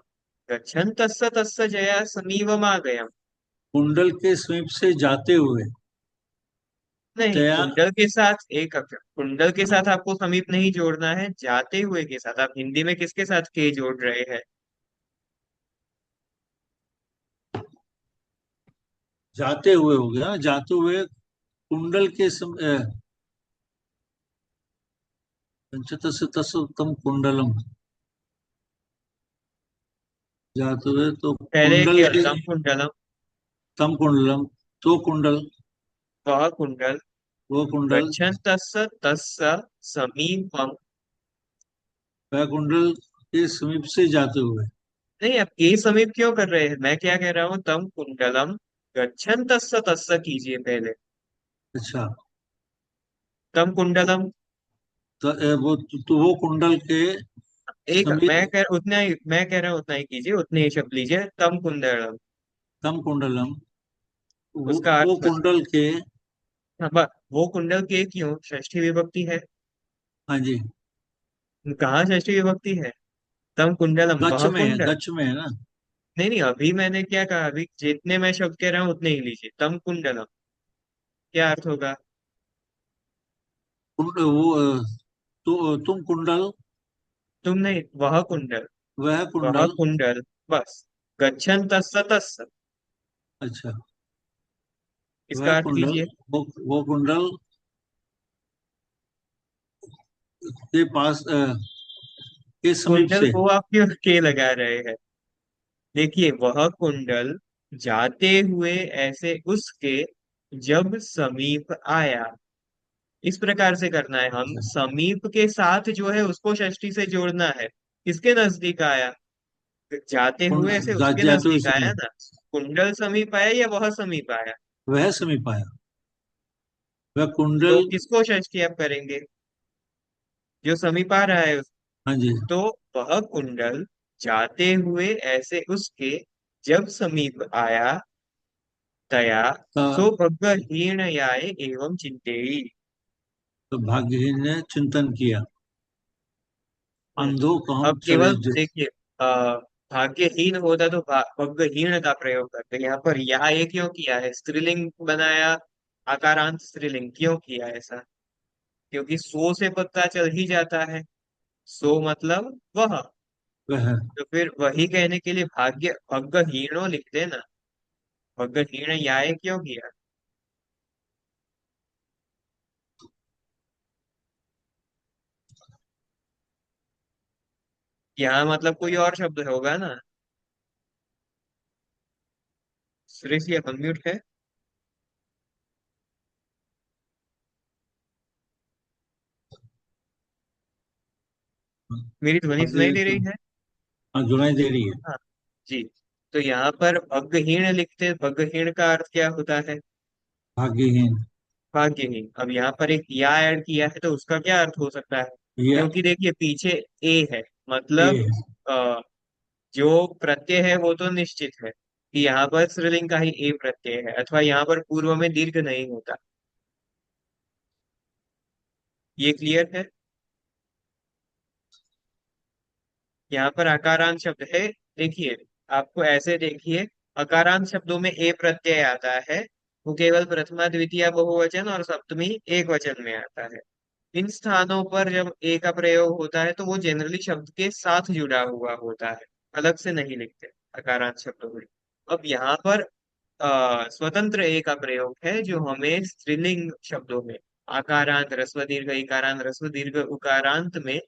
गच्छन तस्य तस्य जया समीपम आगयम। कुंडल के समीप से जाते हुए नहीं, तया, कुंडल के साथ एक अक्षर, कुंडल के साथ आपको समीप नहीं जोड़ना है, जाते हुए के साथ। आप हिंदी में किसके साथ के जोड़ रहे हैं। जाते हुए हो गया, जाते हुए कुंडल के पंचतस्य तस्य तम कुंडलम, जाते हुए तो पहले कुंडल क्या, के तम कुंडलम, तम कुंडलम, तो कुंडल, वह कुंडल, वो कुंडल, गच्छन तस्य तस्य समीपम। वह कुंडल के समीप से जाते हुए। नहीं, आप के समीप क्यों कर रहे हैं, मैं क्या कह रहा हूँ, तम कुंडलम गच्छन तस्य तस्य कीजिए पहले, अच्छा, तम कुंडलम। तो वो कुंडल के एक समीप, मैं कह रहा हूँ उतना ही कीजिए, उतने ही शब्द लीजिए, तम कुंडलम, तम कुंडलम, उसका वो अर्थ। कुंडल के, हाँ, वो कुंडल के क्यों, षष्ठी विभक्ति है, हाँ जी, कहाँ षष्ठी विभक्ति है, तम कुंडलम गच्छ वह में है, कुंडल। गच्छ में है ना। नहीं नहीं, अभी मैंने क्या कहा, अभी जितने मैं शब्द कह रहा हूँ उतने ही लीजिए, तम कुंडलम क्या अर्थ होगा। वो तुम कुंडल, तुम नहीं, वह कुंडल, वह वह कुंडल, कुंडल, बस, गच्छन तस्य तस्य, अच्छा, वह इसका अर्थ कुंडल, कीजिए। वो कुंडल के पास के समीप कुंडल से, को आप क्यों के लगा रहे हैं, देखिए, वह कुंडल जाते हुए ऐसे उसके जब समीप आया, इस प्रकार से करना है, हम समीप के साथ जो है उसको षष्ठी से जोड़ना है, किसके नजदीक आया, जाते हुए ऐसे उसके जाते हुए नजदीक आया समीप, ना, कुंडल समीप आया या वह समीप आया, वह समीप आया, वह तो कुंडल, किसको षष्ठी आप करेंगे, जो समीप आ रहा है हाँ जी, तो वह कुंडल जाते हुए ऐसे उसके जब समीप आया, तया का, सो भग्गहीनयाय एवं चिंतेयि। तो भाग्यहीन ने चिंतन किया, अंधों को हम अब चले केवल देखिए, भाग्यहीन होता तो भग्गहीन का प्रयोग करते, यहाँ पर या ये क्यों किया है, स्त्रीलिंग बनाया, आकारांत स्त्रीलिंग क्यों किया ऐसा? क्योंकि सो से पता चल ही जाता है, सो मतलब वह। वह। तो फिर वही कहने के लिए भग्गहीनो लिख देना, भग्गहीन याय क्यों किया? यहाँ मतलब कोई और शब्द होगा ना। सुरेश ये अनम्यूट है। मेरी ध्वनि सुनाई दे रही है? हाँ, सुनाई दे रही है। हाँ जी। तो यहाँ पर भग्गहीन लिखते, भग्गहीन का अर्थ क्या होता है? भाग्यहीन। भाग्यहीन। अब यहाँ पर एक या ऐड किया है तो उसका क्या अर्थ हो सकता है? या क्योंकि देखिए पीछे ए है, ये मतलब जो प्रत्यय है वो तो निश्चित है कि यहाँ पर स्त्रीलिंग का ही ए प्रत्यय है, अथवा यहाँ पर पूर्व में दीर्घ नहीं होता। ये क्लियर है? यहाँ पर अकारांत शब्द है। देखिए, आपको ऐसे देखिए, अकारांत शब्दों में ए प्रत्यय आता है, वो केवल प्रथमा द्वितीय बहुवचन और सप्तमी एक वचन में आता है। इन स्थानों पर जब ए का प्रयोग होता है तो वो जनरली शब्द के साथ जुड़ा हुआ होता है, अलग से नहीं लिखते अकारांत शब्दों में। अब यहाँ पर स्वतंत्र ए का प्रयोग है जो हमें स्त्रीलिंग शब्दों में आकारांत ह्रस्व दीर्घ इकारांत ह्रस्व दीर्घ उकारांत में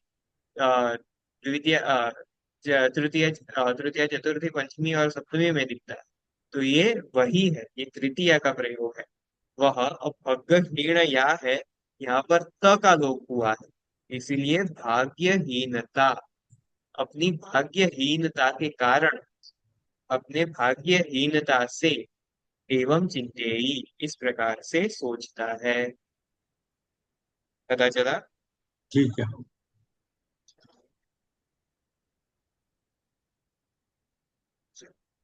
द्वितीय तृतीय तृतीय चतुर्थी पंचमी और सप्तमी में दिखता है। तो ये वही है, ये तृतीया का प्रयोग है वह। अब भग्गहीन या है, यहाँ पर त का लोप हुआ है, इसीलिए भाग्यहीनता। अपनी भाग्यहीनता के कारण, अपने भाग्यहीनता से एवं चिंतेयी, इस प्रकार से सोचता है। पता चला? ठीक है।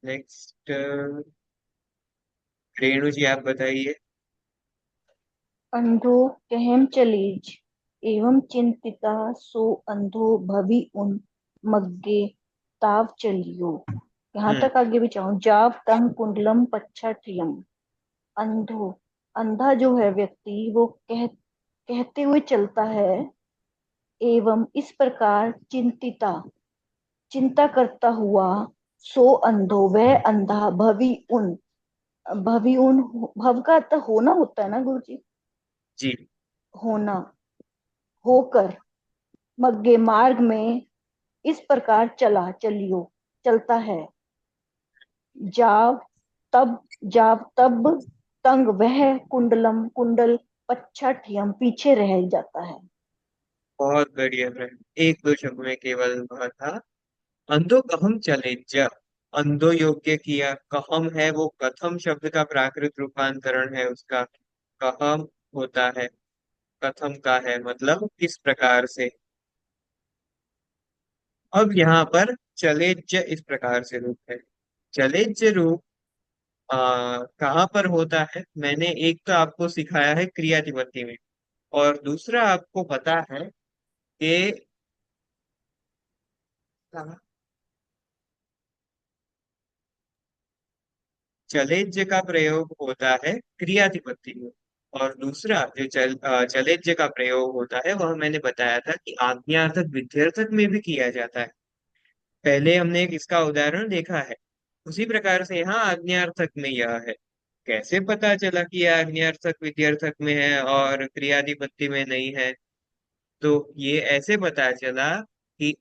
नेक्स्ट, रेणु जी आप बताइए। अंधो कहम चलीज एवं चिंतिता सो अंधो भवि उन मग्गे ताव चलियो। यहाँ तक आगे भी चाहूं, जाव तंग कुंडलम पच्छठियम। अंधो, अंधा जो है व्यक्ति, वो कहते हुए चलता है, एवं इस प्रकार चिंतिता, चिंता करता हुआ, सो अंधो वह अंधा, भवि उन, भवि उन, भव का अर्थ होना होता है ना गुरु जी? जी। होना, होकर, मग्गे मार्ग में, इस प्रकार चला, चलियो, चलता है। जाव तब, जाव तब, तंग वह, कुंडलम कुंडल, पच्छठियम पीछे रह जाता है। बहुत बढ़िया फ्रेंड, एक दो शब्द में केवल वह था। अंधो कहम चले ज, अंधो योग्य किया, कहम है वो कथम शब्द का प्राकृत रूपांतरण है उसका, कहम होता है, कथम का है मतलब किस प्रकार से। अब यहाँ पर चले ज इस प्रकार से रूप है। चले ज रूप कहाँ पर होता है? मैंने एक तो आपको सिखाया है क्रियाधिपति में, और दूसरा आपको पता है कि चलेज्य का प्रयोग होता है क्रियाधिपति में, और दूसरा जो चलेज्य का प्रयोग होता है वह मैंने बताया था कि आज्ञार्थक विध्यर्थक में भी किया जाता है। पहले हमने एक इसका उदाहरण देखा है, उसी प्रकार से यहाँ आज्ञार्थक में यह है। कैसे पता चला कि यह आज्ञार्थक विध्यर्थक में है और क्रियाधिपति में नहीं है? तो ये ऐसे पता चला कि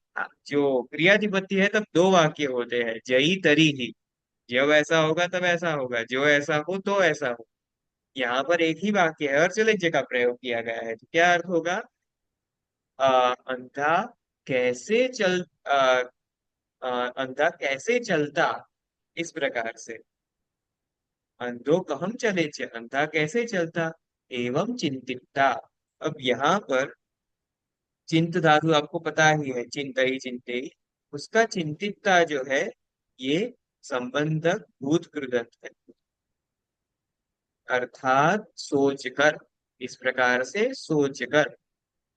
जो क्रियाधिपति है तब दो वाक्य होते हैं, जई तरी ही, जब ऐसा होगा तब ऐसा होगा, जो ऐसा हो तो ऐसा हो। यहाँ पर एक ही वाक्य है और चलेज्य का प्रयोग किया गया है, तो क्या अर्थ होगा? अंधा कैसे चल अंधा कैसे चलता, इस प्रकार से। अंधो कहम चले चे, अंधा कैसे चलता, एवं चिंतिता। अब यहाँ पर चिंत धातु आपको पता ही है, चिंता ही चिंते ही, उसका चिंतिता जो है ये संबंधक भूत कृदंत है, अर्थात सोचकर, इस प्रकार से सोचकर।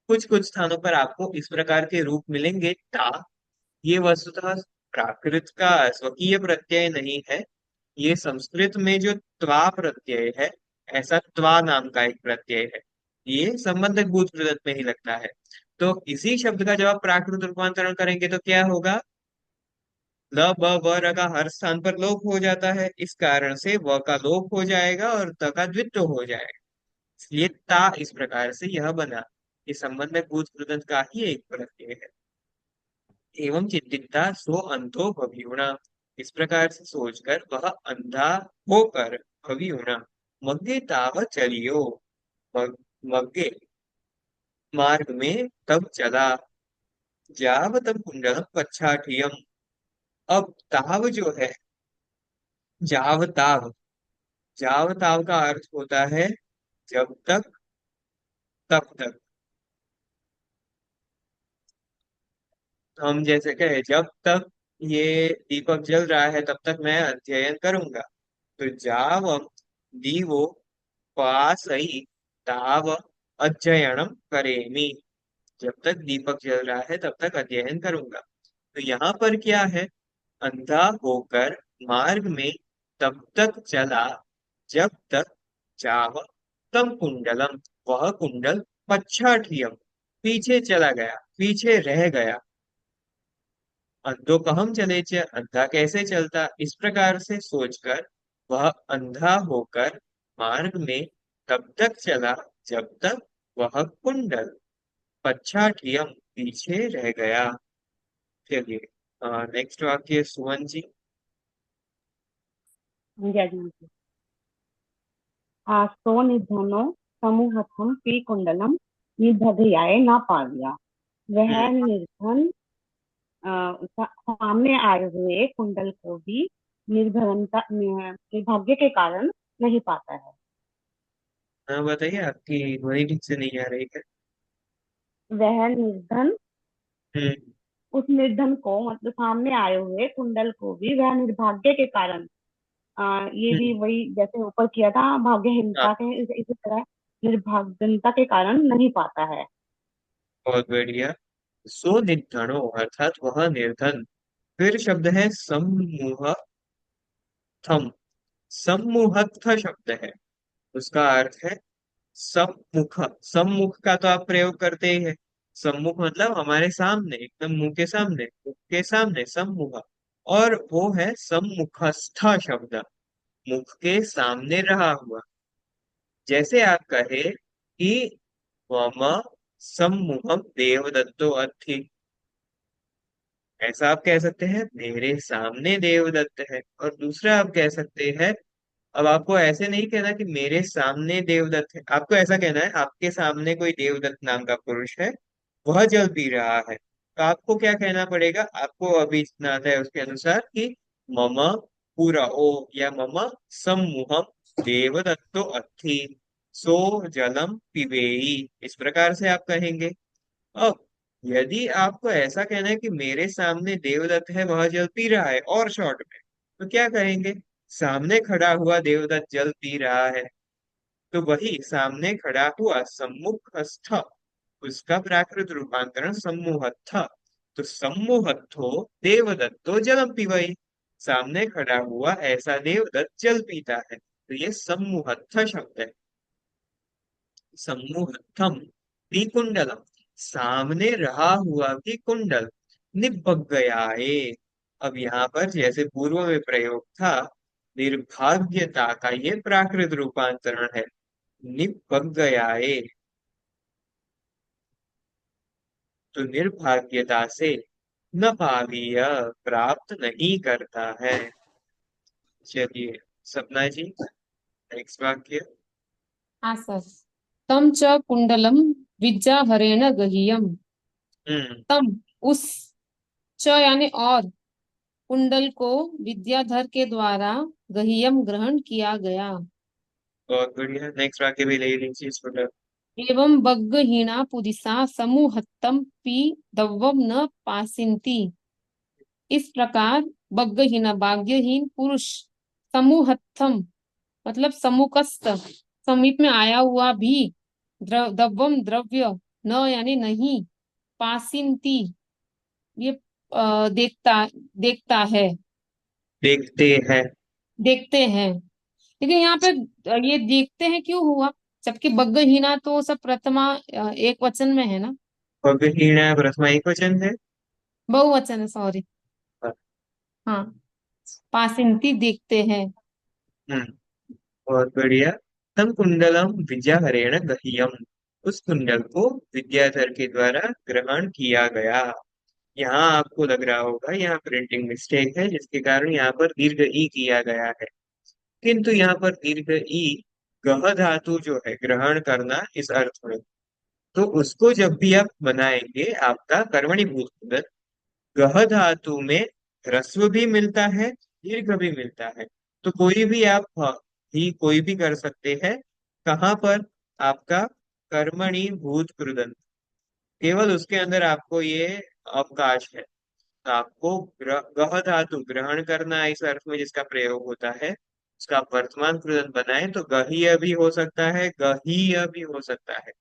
कुछ कुछ स्थानों पर आपको इस प्रकार के रूप मिलेंगे। ता, ये वस्तुतः प्राकृत का स्वकीय प्रत्यय नहीं है, ये संस्कृत में जो त्वा प्रत्यय है, ऐसा त्वा नाम का एक प्रत्यय है, ये संबंधक भूत प्रदत्त में ही लगता है। तो इसी शब्द का जब आप प्राकृत रूपांतरण करेंगे तो क्या होगा? ल ब व र का हर स्थान पर लोप हो जाता है, इस कारण से व का लोप हो जाएगा और त का द्वित्व हो जाएगा। इसलिए ता इस प्रकार से यह बना। ये संबंधक भूत प्रदत्त का ही एक प्रत्यय है। एवं चिंतिता सो अंधो भवियुणा, इस प्रकार से सोचकर वह अंधा होकर भवियुणा मग्गे ताव चलियो, मग- मग्गे मार्ग में तब चला, जाव तब कुंडलम पच्छाठियम। अब ताव जो है, जाव ताव, जाव ताव का अर्थ होता है जब तक, तब तक। हम जैसे कहे जब तक ये दीपक जल रहा है तब तक मैं अध्ययन करूंगा। तो जावम दीवो पासई ताव अध्ययनम करेमि, जब तक दीपक जल रहा है तब तक अध्ययन करूंगा। तो यहाँ पर क्या है? अंधा होकर मार्ग में तब तक चला जब तक, जाव तम कुंडलम, वह कुंडल पच्छाठियम, पीछे चला गया, पीछे रह गया। अंधो कहम चले च, अंधा कैसे चलता, इस प्रकार से सोचकर वह अंधा होकर मार्ग में तब तक चला जब तक वह कुंडल पच्छाठियम, पीछे रह गया। चलिए नेक्स्ट वाक्य सुवन जी। सो निधनो समूहथम पी कुंडलम निधधयाय न पाविया। वह निर्धन सामने आए हुए कुंडल को भी निर्भाग्य के कारण नहीं पाता है। हाँ बताइए, आपकी ध्वनि ठीक से नहीं आ रही है। वह निर्धन, उस निर्धन को मतलब सामने आए हुए कुंडल को भी वह निर्भाग्य के कारण, ये भी वही जैसे ऊपर किया था भाग्यहीनता के, इसी तरह निर्भाग्यता के कारण नहीं पाता है। बहुत बढ़िया। सो निर्धनो अर्थात वह निर्धन। फिर शब्द है सम्मूहथम, सम्मूहस्थ शब्द है, उसका अर्थ है सम्मुख। सम्मुख का तो आप प्रयोग करते ही है। सम्मुख मतलब हमारे सामने, एकदम मुंह के सामने, मुख के सामने सम्मुख। और वो है सम्मुखस्थ शब्द, मुख के सामने रहा हुआ। जैसे आप कहे कि मम सम्मुखम देवदत्तो अत्थि, ऐसा आप कह सकते हैं मेरे सामने देवदत्त है। और दूसरा आप कह सकते हैं, अब आपको ऐसे नहीं कहना कि मेरे सामने देवदत्त है, आपको ऐसा कहना है आपके सामने कोई देवदत्त नाम का पुरुष है, वह जल पी रहा है। तो आपको क्या कहना पड़ेगा? आपको अभी जितना आता है उसके अनुसार कि मम पूरा ओ या मम सम्मूहम देवदत्तो अत्थि सो जलम पिबेई, इस प्रकार से आप कहेंगे। अब यदि आपको ऐसा कहना है कि मेरे सामने देवदत्त है, वह जल पी रहा है, और शॉर्ट में, तो क्या कहेंगे? सामने खड़ा हुआ देवदत्त जल पी रहा है, तो वही सामने खड़ा हुआ सम्मुखस्थ, उसका प्राकृत रूपांतरण सम्मूहस्थ। तो सम्मूहस्थो देवदत्तो जलम पीवई, सामने खड़ा हुआ ऐसा देवदत्त जल पीता है, तो ये सम्मूहस्थ शब्द है। सम्मूहस्थम कुंडलम, सामने रहा हुआ भी कुंडल, निबग्गयाए। अब यहाँ पर जैसे पूर्व में प्रयोग था, निर्भाग्यता का ये प्राकृत रूपांतरण है, निबग्गयाए। तो निर्भाग्यता से न पावीय, प्राप्त नहीं करता है। चलिए सपना जी नेक्स्ट वाक्य। हाँ सर। तम च कुंडलम विद्याधरेण गहीयम, तम उस, च यानी और, कुंडल को विद्याधर के द्वारा गहीयम ग्रहण किया गया। बहुत बढ़िया, नेक्स्ट वाक्य भी ले लीजिए इस पर। एवं बग्गहीना पुरिसा समूहत्तम पी दव्वम न पासिन्ति, इस प्रकार बग्गहीना भाग्यहीन पुरुष समूहत्थम मतलब सम्मुखस्थ, समीप में आया हुआ भी दव्वम द्रव्य न यानी नहीं, पासिंती ये देखता देखता है, देखते हैं। देखते हैं। लेकिन यहाँ पे ये देखते हैं क्यों हुआ, जबकि बग्गहीना तो सब प्रथमा एक वचन में है ना। भगहीन प्रथमा एक वचन है। बहुवचन है, सॉरी। हाँ, पासिंती देखते हैं। बहुत बढ़िया। तम कुंडलम विद्याधरेण गह्यम, उस कुंडल को विद्याधर के द्वारा ग्रहण किया गया। यहाँ आपको लग रहा होगा यहाँ प्रिंटिंग मिस्टेक है, जिसके कारण यहाँ पर दीर्घ ई किया गया है। किंतु यहाँ पर दीर्घ ई गह धातु जो है ग्रहण करना इस अर्थ में, तो उसको जब भी आप बनाएंगे आपका कर्मणि भूत पुनः गह धातु में ह्रस्व भी मिलता है, दीर्घ भी मिलता है। तो कोई भी आप ही कोई भी कर सकते हैं। कहाँ पर? आपका कर्मणि भूत कृदंत, केवल उसके अंदर आपको ये अवकाश है। तो आपको गह धातु ग्रहण करना इस अर्थ में जिसका प्रयोग होता है, उसका आप वर्तमान कृदंत बनाए तो गहीय भी हो सकता है, गहीय भी हो सकता है,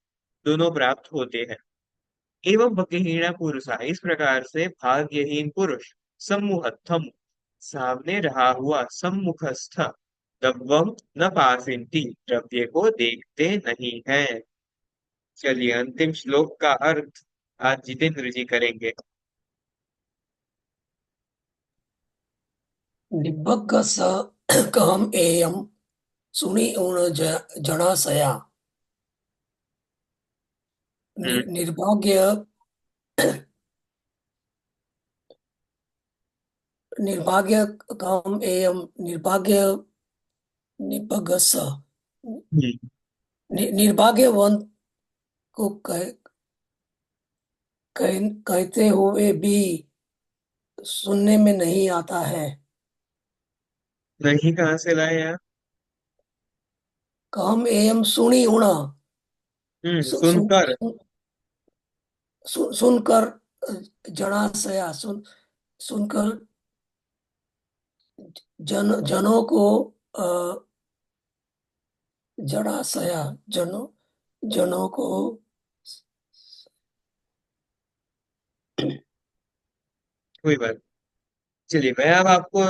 दोनों प्राप्त होते हैं। एवं भक्तिहीन पुरुषा, इस प्रकार से भाग्यहीन पुरुष सम्मुखम, सामने रहा हुआ, सम्मुखस्थ दब्बम न पासिंती, द्रव्य को देखते नहीं है। चलिए अंतिम श्लोक का अर्थ आज जितेंद्र जी करेंगे। निबग्ग स कहम एयम सुनि उण जनासया, निर्भाग्य निर्भाग्य कहम एयम, निर्भाग्य निबग्ग स निर्भाग्यवंत को कहते हुए भी सुनने में नहीं आता है। नहीं कहाँ से लाए आप? कहम एयम सुनी उण, सुनकर सुनकर जनाशया, सुनकर जनों को जनाशया, जनों को कोई बात। चलिए मैं अब आपको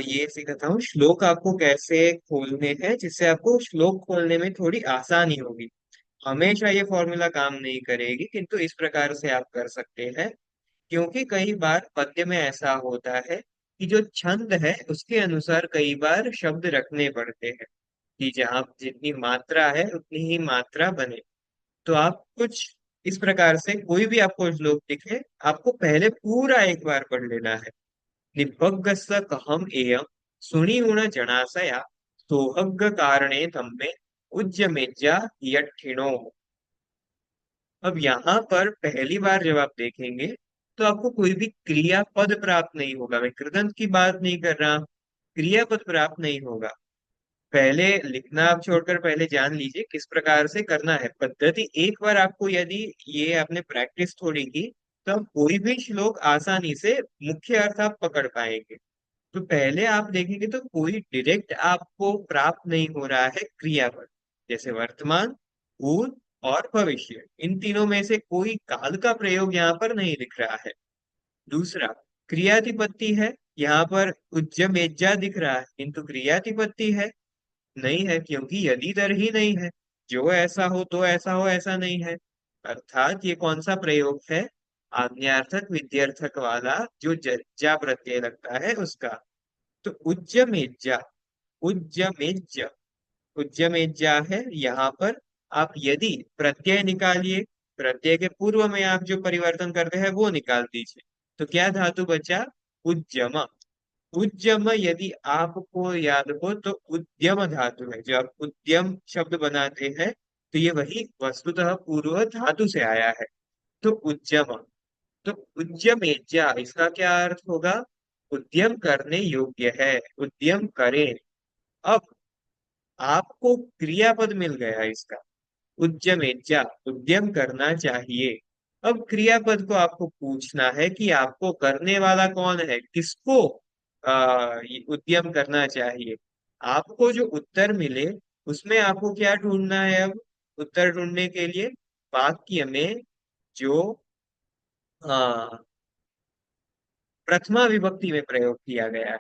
ये सिखाता हूँ श्लोक आपको कैसे खोलने हैं, जिससे आपको श्लोक खोलने में थोड़ी आसानी होगी। हमेशा ये फॉर्मूला काम नहीं करेगी, किंतु इस प्रकार से आप कर सकते हैं। क्योंकि कई बार पद्य में ऐसा होता है कि जो छंद है उसके अनुसार कई बार शब्द रखने पड़ते हैं, कि जहाँ जितनी मात्रा है उतनी ही मात्रा बने। तो आप कुछ इस प्रकार से कोई भी आपको श्लोक दिखे, आपको पहले पूरा एक बार पढ़ लेना है। निबग्गस्स कहम एयं सुनिगुण जनासया, सोहग्ग कारणे तम्मे उज्जमेज्जा यठिणो। अब यहाँ पर पहली बार जब आप देखेंगे तो आपको कोई भी क्रियापद प्राप्त नहीं होगा। मैं कृदंत की बात नहीं कर रहा, क्रियापद प्राप्त नहीं होगा। पहले लिखना आप छोड़कर पहले जान लीजिए किस प्रकार से करना है पद्धति। एक बार आपको यदि ये आपने प्रैक्टिस थोड़ी की तो आप कोई भी श्लोक आसानी से मुख्य अर्थ आप पकड़ पाएंगे। तो पहले आप देखेंगे तो कोई डायरेक्ट आपको प्राप्त नहीं हो रहा है क्रियापद, जैसे वर्तमान, भूत और भविष्य, इन तीनों में से कोई काल का प्रयोग यहाँ पर नहीं दिख रहा है। दूसरा, क्रियातिपत्ति है, यहाँ पर उज्जमेज्जा दिख रहा है किंतु क्रियातिपत्ति है नहीं है, क्योंकि यदि दर ही नहीं है। जो ऐसा हो तो ऐसा हो ऐसा नहीं है। अर्थात ये कौन सा प्रयोग है? आज्ञार्थक विध्यर्थक वाला, जो जज्जा प्रत्यय लगता है उसका। तो उज्जमेज्जा, उज्जमेज्ज, उज्जमेज्जा है। यहाँ पर आप यदि प्रत्यय निकालिए, प्रत्यय के पूर्व में आप जो परिवर्तन करते हैं वो निकाल दीजिए, तो क्या धातु बचा? उज्जम। उद्यम यदि आपको याद हो तो उद्यम धातु है, जो आप उद्यम शब्द बनाते हैं तो ये वही वस्तुतः पूर्व धातु से आया है। तो उद्यम, तो उद्यमेज्या इसका क्या अर्थ होगा? उद्यम करने योग्य है, उद्यम करें। अब आपको क्रियापद मिल गया इसका, उद्यमेज्या, उद्यम करना चाहिए। अब क्रियापद को आपको पूछना है कि आपको करने वाला कौन है, किसको ये उद्यम करना चाहिए। आपको जो उत्तर मिले उसमें आपको क्या ढूंढना है? अब उत्तर ढूंढने के लिए वाक्य में जो प्रथमा विभक्ति में प्रयोग किया गया है,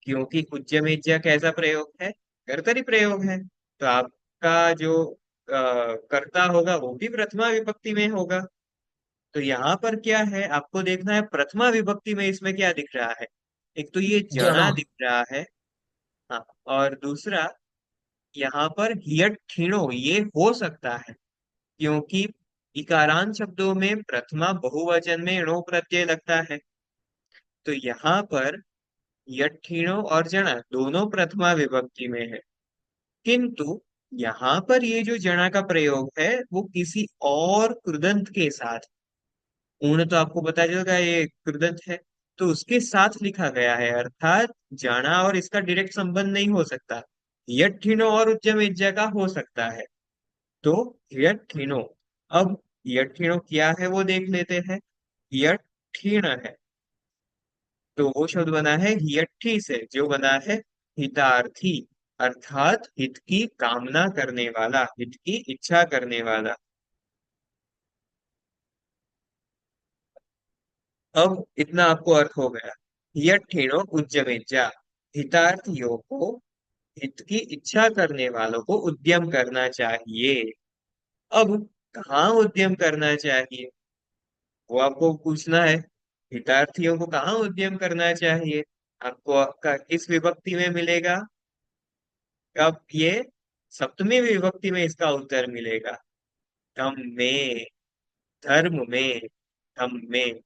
क्योंकि उज्जमेज्य कैसा प्रयोग है? कर्तरी प्रयोग है। तो आपका जो कर्ता होगा वो भी प्रथमा विभक्ति में होगा। तो यहाँ पर क्या है, आपको देखना है प्रथमा विभक्ति में इसमें क्या दिख रहा है। एक तो ये जड़ा। जड़ा दिख रहा है, हाँ, और दूसरा यहाँ पर हियट ठीणो ये हो सकता है, क्योंकि इकारांत शब्दों में प्रथमा बहुवचन में णो प्रत्यय लगता है। तो यहाँ पर यठीणो और जणा दोनों प्रथमा विभक्ति में है, किंतु यहाँ पर ये जो जणा का प्रयोग है वो किसी और कृदंत के साथ, ऊन तो आपको पता चलेगा ये कृदंत है, तो उसके साथ लिखा गया है, अर्थात जाना और इसका डायरेक्ट संबंध नहीं हो सकता। यठीणो और उज्जमेज्य का हो सकता है। तो यठीणो, अब यठीणो क्या है वो देख लेते हैं। यठीण है तो वो शब्द बना है हियट्ठी से, जो बना है हितार्थी, अर्थात हित की कामना करने वाला, हित की इच्छा करने वाला। अब इतना आपको अर्थ हो गया। हियट्ठिणो उज्जमेज्या, हितार्थियों को, हित की इच्छा करने वालों को उद्यम करना चाहिए। अब कहाँ उद्यम करना चाहिए वो आपको पूछना है। हितार्थियों को कहाँ उद्यम करना चाहिए, आपको आपका किस विभक्ति में मिलेगा? अब ये सप्तमी विभक्ति में इसका उत्तर मिलेगा। धम में, धर्म में, धम में,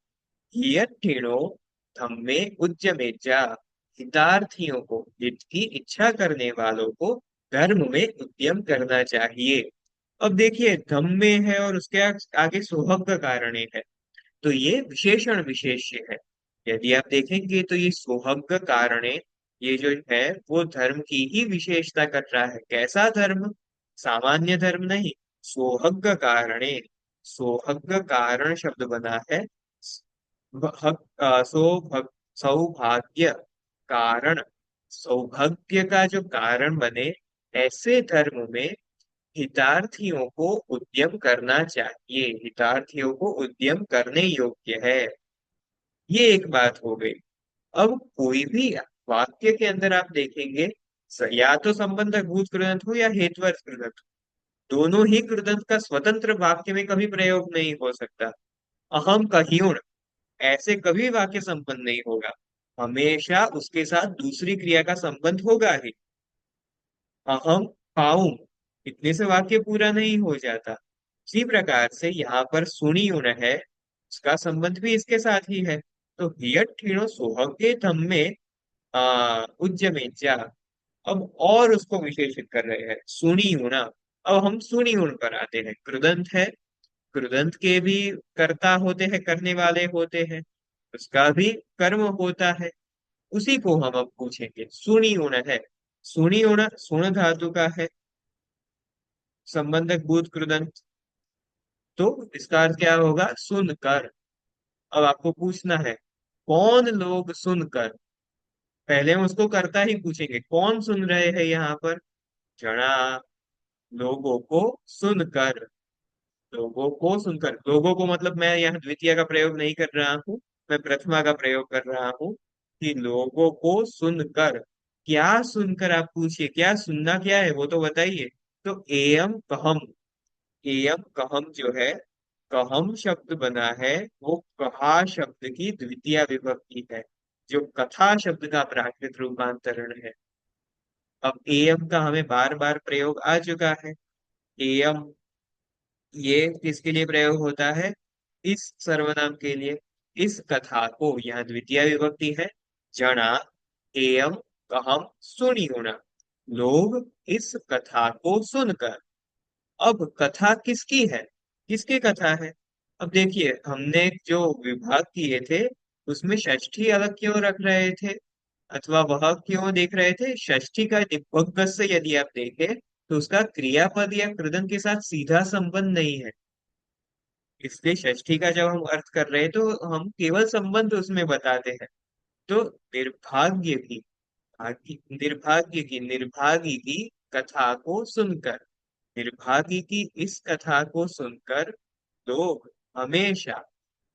हियट्ठिणो धम में उज्जमेज्या, हितार्थियों को, हित की इच्छा करने वालों को धर्म में उद्यम करना चाहिए। अब देखिए धम में है और उसके आगे सोहग का कारण है, तो ये विशेषण विशेष्य है। यदि आप देखेंगे तो ये सोहग कारणे, ये जो है वो धर्म की ही विशेषता कर रहा है। कैसा धर्म? सामान्य धर्म नहीं, सोहग कारणे। सोहग कारण शब्द बना है सौभाग्य कारण, सौभाग्य का जो कारण बने, ऐसे धर्म में हितार्थियों को उद्यम करना चाहिए, हितार्थियों को उद्यम करने योग्य है। ये एक बात हो गई। अब कोई भी वाक्य के अंदर आप देखेंगे, या तो संबंधक भूत कृदंत हो या हेतुअर्थ कृदंत हो, दोनों ही कृदंत का स्वतंत्र वाक्य में कभी प्रयोग नहीं हो सकता। अहम कहियुण ऐसे कभी वाक्य संबंध नहीं होगा, हमेशा उसके साथ दूसरी क्रिया का संबंध होगा ही। अहम खाऊं, इतने से वाक्य पूरा नहीं हो जाता। इसी प्रकार से यहाँ पर सुनी उन है, उसका संबंध भी इसके साथ ही है। तो हियट ठीणो सोहगे धम में उज्जमेज्या, अब और उसको विशेषित कर रहे हैं सुनी उना। अब हम सुनी उन पर आते हैं। कृदंत है, कृदंत के भी कर्ता होते हैं, करने वाले होते हैं, उसका भी कर्म होता है। उसी को हम अब पूछेंगे। सुनी उण है, सुनी उण सुण धातु का है, संबंधक भूत कृदंत, तो इसका अर्थ क्या होगा? सुनकर। अब आपको पूछना है कौन लोग सुनकर, पहले हम उसको करता ही पूछेंगे, कौन सुन रहे हैं यहाँ पर? जना, लोगों को सुनकर, लोगों को सुनकर। लोगों को मतलब मैं यहाँ द्वितीय का प्रयोग नहीं कर रहा हूँ, मैं प्रथमा का प्रयोग कर रहा हूँ कि लोगों को सुनकर। क्या सुनकर आप पूछिए, क्या सुनना क्या है वो तो बताइए। तो एयम कहम, एयम कहम जो है, कहम शब्द बना है वो कहा शब्द की द्वितीय विभक्ति है, जो कथा शब्द का प्राकृत रूपांतरण है। अब एयम का हमें बार बार प्रयोग आ चुका है। एयम ये किसके लिए प्रयोग होता है? इस सर्वनाम के लिए। इस कथा को, यहाँ द्वितीय विभक्ति है, जना एयम कहम सुनी होना, लोग इस कथा को सुनकर। अब कथा किसकी है, किसकी कथा है? अब देखिए हमने जो विभाग किए थे उसमें षष्ठी अलग क्यों रख रहे थे, अथवा वह क्यों देख रहे थे? षष्ठी का निपग्ग से यदि आप देखें तो उसका क्रियापद या कृदंत के साथ सीधा संबंध नहीं है, इसलिए षष्ठी का जब हम अर्थ कर रहे हैं तो हम केवल संबंध उसमें बताते हैं। तो निर्भाग्य की, निर्भाग्य की, निर्भागी की कथा को सुनकर, निर्भागी की इस कथा को सुनकर लोग हमेशा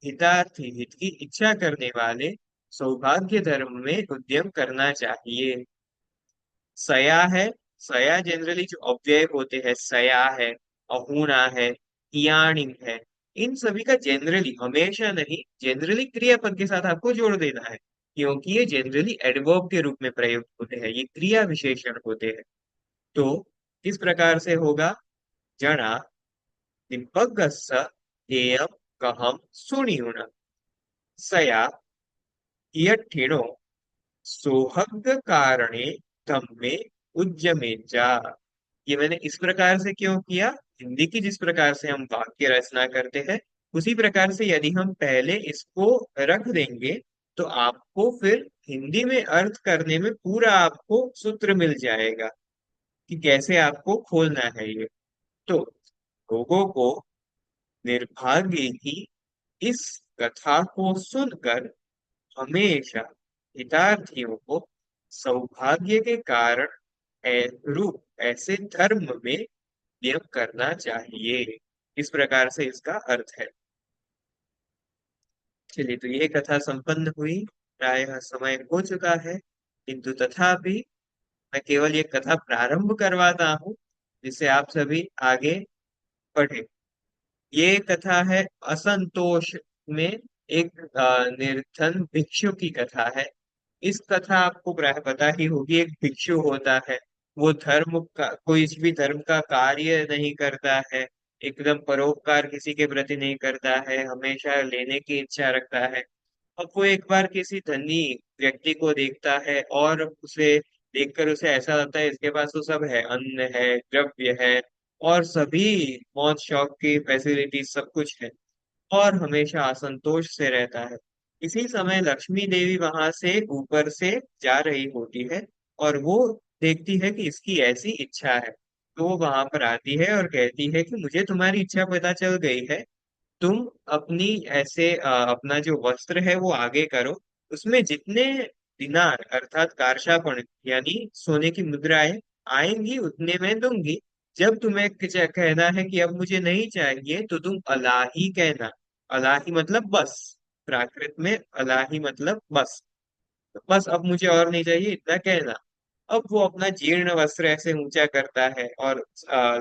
हितार्थी, हित की इच्छा करने वाले सौभाग्य धर्म में उद्यम करना चाहिए। सया है, सया जनरली जो अव्यय होते हैं, सया है, अहूणा है, इयाणिंग है, इन सभी का जनरली, हमेशा नहीं, जनरली क्रियापद के साथ आपको जोड़ देना है, क्योंकि ये जनरली एडवर्ब के रूप में प्रयुक्त होते हैं, ये क्रिया विशेषण होते हैं। तो किस प्रकार से होगा? जना निपगस्स एयं कहम सुनियुन सया इयठिणो सोहग कारणे तम्मे उज्जमेजा। ये मैंने इस प्रकार से क्यों किया? हिंदी की जिस प्रकार से हम वाक्य रचना करते हैं, उसी प्रकार से यदि हम पहले इसको रख देंगे तो आपको फिर हिंदी में अर्थ करने में पूरा आपको सूत्र मिल जाएगा कि कैसे आपको खोलना है ये। तो लोगों को निर्भाग्य की इस कथा को सुनकर हमेशा हितार्थियों को सौभाग्य के कारण रूप ऐसे धर्म में नियम करना चाहिए। इस प्रकार से इसका अर्थ है। चलिए, तो ये कथा संपन्न हुई, प्रायः समय हो चुका है, किंतु तथापि मैं केवल ये कथा प्रारंभ करवाता हूँ जिससे आप सभी आगे बढ़े। ये कथा है असंतोष में एक निर्धन भिक्षु की कथा है। इस कथा आपको प्राय पता ही होगी। एक भिक्षु होता है, वो धर्म का, कोई भी धर्म का कार्य नहीं करता है, एकदम परोपकार किसी के प्रति नहीं करता है, हमेशा लेने की इच्छा रखता है। अब वो एक बार किसी धनी व्यक्ति को देखता है और उसे देखकर उसे ऐसा लगता है इसके पास तो सब है, अन्न है, द्रव्य है और सभी मौज शौक की फैसिलिटी सब कुछ है, और हमेशा असंतोष से रहता है। इसी समय लक्ष्मी देवी वहां से ऊपर से जा रही होती है और वो देखती है कि इसकी ऐसी इच्छा है, तो वो वहां पर आती है और कहती है कि मुझे तुम्हारी इच्छा पता चल गई है, तुम अपनी ऐसे अपना जो वस्त्र है वो आगे करो, उसमें जितने दिनार अर्थात कारशापण यानी सोने की मुद्राएं आएंगी उतने में दूंगी। जब तुम्हें कहना है कि अब मुझे नहीं चाहिए तो तुम अलाही कहना। अलाही मतलब बस, प्राकृत में अलाही मतलब बस, तो बस अब मुझे और नहीं चाहिए इतना कहना। अब वो अपना जीर्ण वस्त्र ऐसे ऊंचा करता है और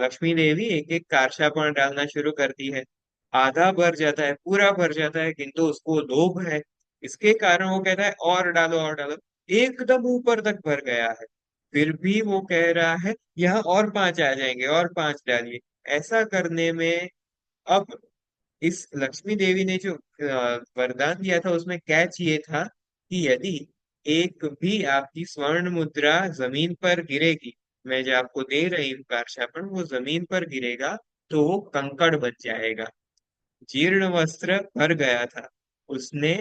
लक्ष्मी देवी एक एक कारशापण डालना शुरू करती है। आधा भर जाता है, पूरा भर जाता है, किंतु उसको लोभ है, इसके कारण वो कहता है और डालो और डालो। एकदम ऊपर तक भर गया है, फिर भी वो कह रहा है यहाँ और 5 आ जाएंगे और 5 डालिए। ऐसा करने में अब इस लक्ष्मी देवी ने जो वरदान दिया था उसमें कैच ये था कि यदि एक भी आपकी स्वर्ण मुद्रा जमीन पर गिरेगी, मैं जो आपको दे रही हूँ कारशापण, वो जमीन पर गिरेगा तो वो कंकड़ बन जाएगा। जीर्ण वस्त्र भर गया था, उसने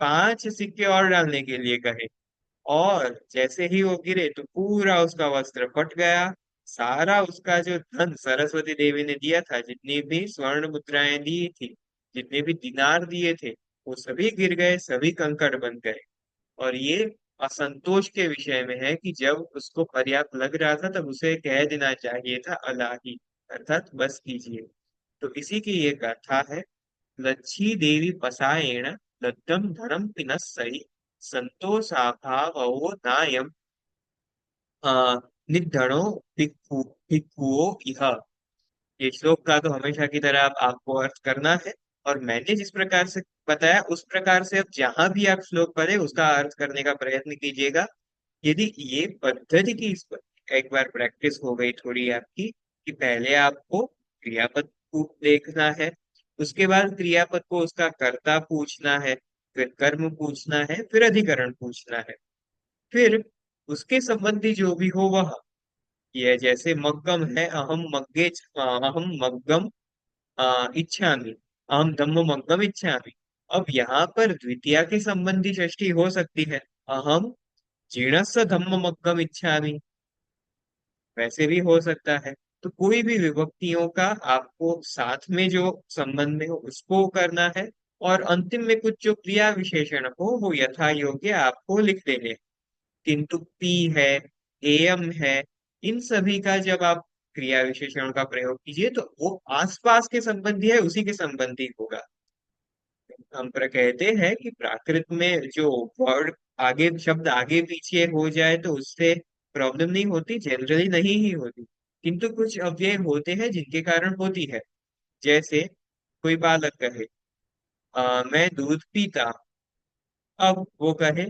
5 सिक्के और डालने के लिए कहे, और जैसे ही वो गिरे तो पूरा उसका वस्त्र फट गया। सारा उसका जो धन सरस्वती देवी ने दिया था, जितनी भी स्वर्ण मुद्राएं दी थी, जितने भी दिनार दिए थे, वो सभी गिर गए, सभी कंकड़ बन गए। और ये असंतोष के विषय में है कि जब उसको पर्याप्त लग रहा था तब उसे कह देना चाहिए था अलाही, अर्थात बस कीजिए। तो इसी की ये गाथा है। लच्छी देवी पसायेण लब्धम धनम पिनस्सरि संतोषाभावो नायम निर्धनो भिक्खुओ इह। ये श्लोक का तो हमेशा की तरह आपको अर्थ करना है, और मैंने जिस प्रकार से बताया उस प्रकार से अब जहां भी आप श्लोक पढ़े उसका अर्थ करने का प्रयत्न कीजिएगा। यदि ये पद्धति की एक बार प्रैक्टिस हो गई थोड़ी आपकी, कि पहले आपको क्रियापद को देखना है, उसके बाद क्रियापद को उसका कर्ता पूछना है, फिर कर्म पूछना है, फिर अधिकरण पूछना है, फिर उसके संबंधी जो भी हो वह, ये जैसे मग्गम है, अहम मग्गम इच्छामि, अहम धम्म मग्गम इच्छामि। अब यहाँ पर द्वितीया के संबंधी षष्ठी हो सकती है, अहम जीर्णस्स धम्म मग्गम इच्छामि, वैसे भी हो सकता है। तो कोई भी विभक्तियों का आपको साथ में जो संबंध में हो उसको करना है, और अंतिम में कुछ जो क्रिया विशेषण हो वो यथा योग्य आपको लिख देने हैं। किंतु पी है, एयम है, इन सभी का जब आप क्रिया विशेषण का प्रयोग कीजिए तो वो आसपास के संबंधी है, उसी के संबंधी होगा। हम कहते हैं कि प्राकृत में जो वर्ड आगे, शब्द आगे पीछे हो जाए तो उससे प्रॉब्लम नहीं होती, जनरली नहीं ही होती, किंतु कुछ अव्यय होते हैं जिनके कारण होती है। जैसे कोई बालक कहे मैं दूध पीता हूं। अब वो कहे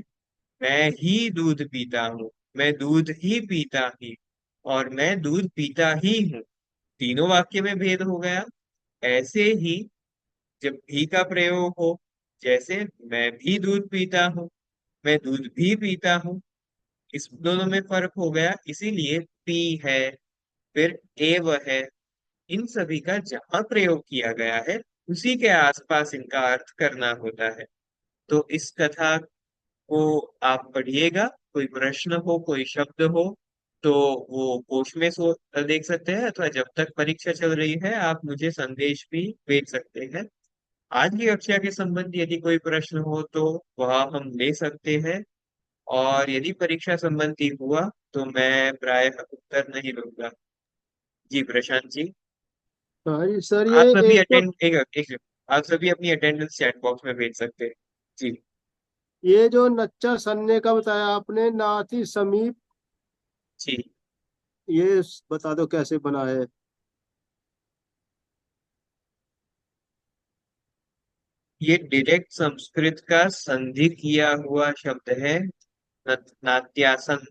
मैं ही दूध पीता हूँ, मैं दूध ही पीता ही, और मैं दूध पीता ही हूँ। तीनों वाक्य में भेद हो गया। ऐसे ही जब भी का प्रयोग हो, जैसे मैं भी दूध पीता हूँ, मैं दूध भी पीता हूँ, इस दोनों में फर्क हो गया। इसीलिए पी है, फिर एव है, इन सभी का जहां प्रयोग किया गया है उसी के आसपास इनका अर्थ करना होता है। तो इस कथा को आप पढ़िएगा, कोई प्रश्न हो, कोई शब्द हो तो वो कोश में देख सकते हैं, अथवा जब तक परीक्षा चल रही है आप मुझे संदेश भी भेज सकते हैं। आज की कक्षा के संबंधी यदि कोई प्रश्न हो तो वह हम ले सकते हैं, और यदि परीक्षा संबंधी हुआ तो मैं प्रायः उत्तर नहीं दूंगा। जी प्रशांत जी, हाँ जी सर, आप ये सभी एक तो अटेंड एक आप सभी अपनी अटेंडेंस चैट बॉक्स में भेज सकते हैं। जी, ये जो नच्चा सन्ने का बताया आपने, नाति समीप, जी, ये बता दो कैसे बना है। ये डायरेक्ट संस्कृत का संधि किया हुआ शब्द है, नात्यासन।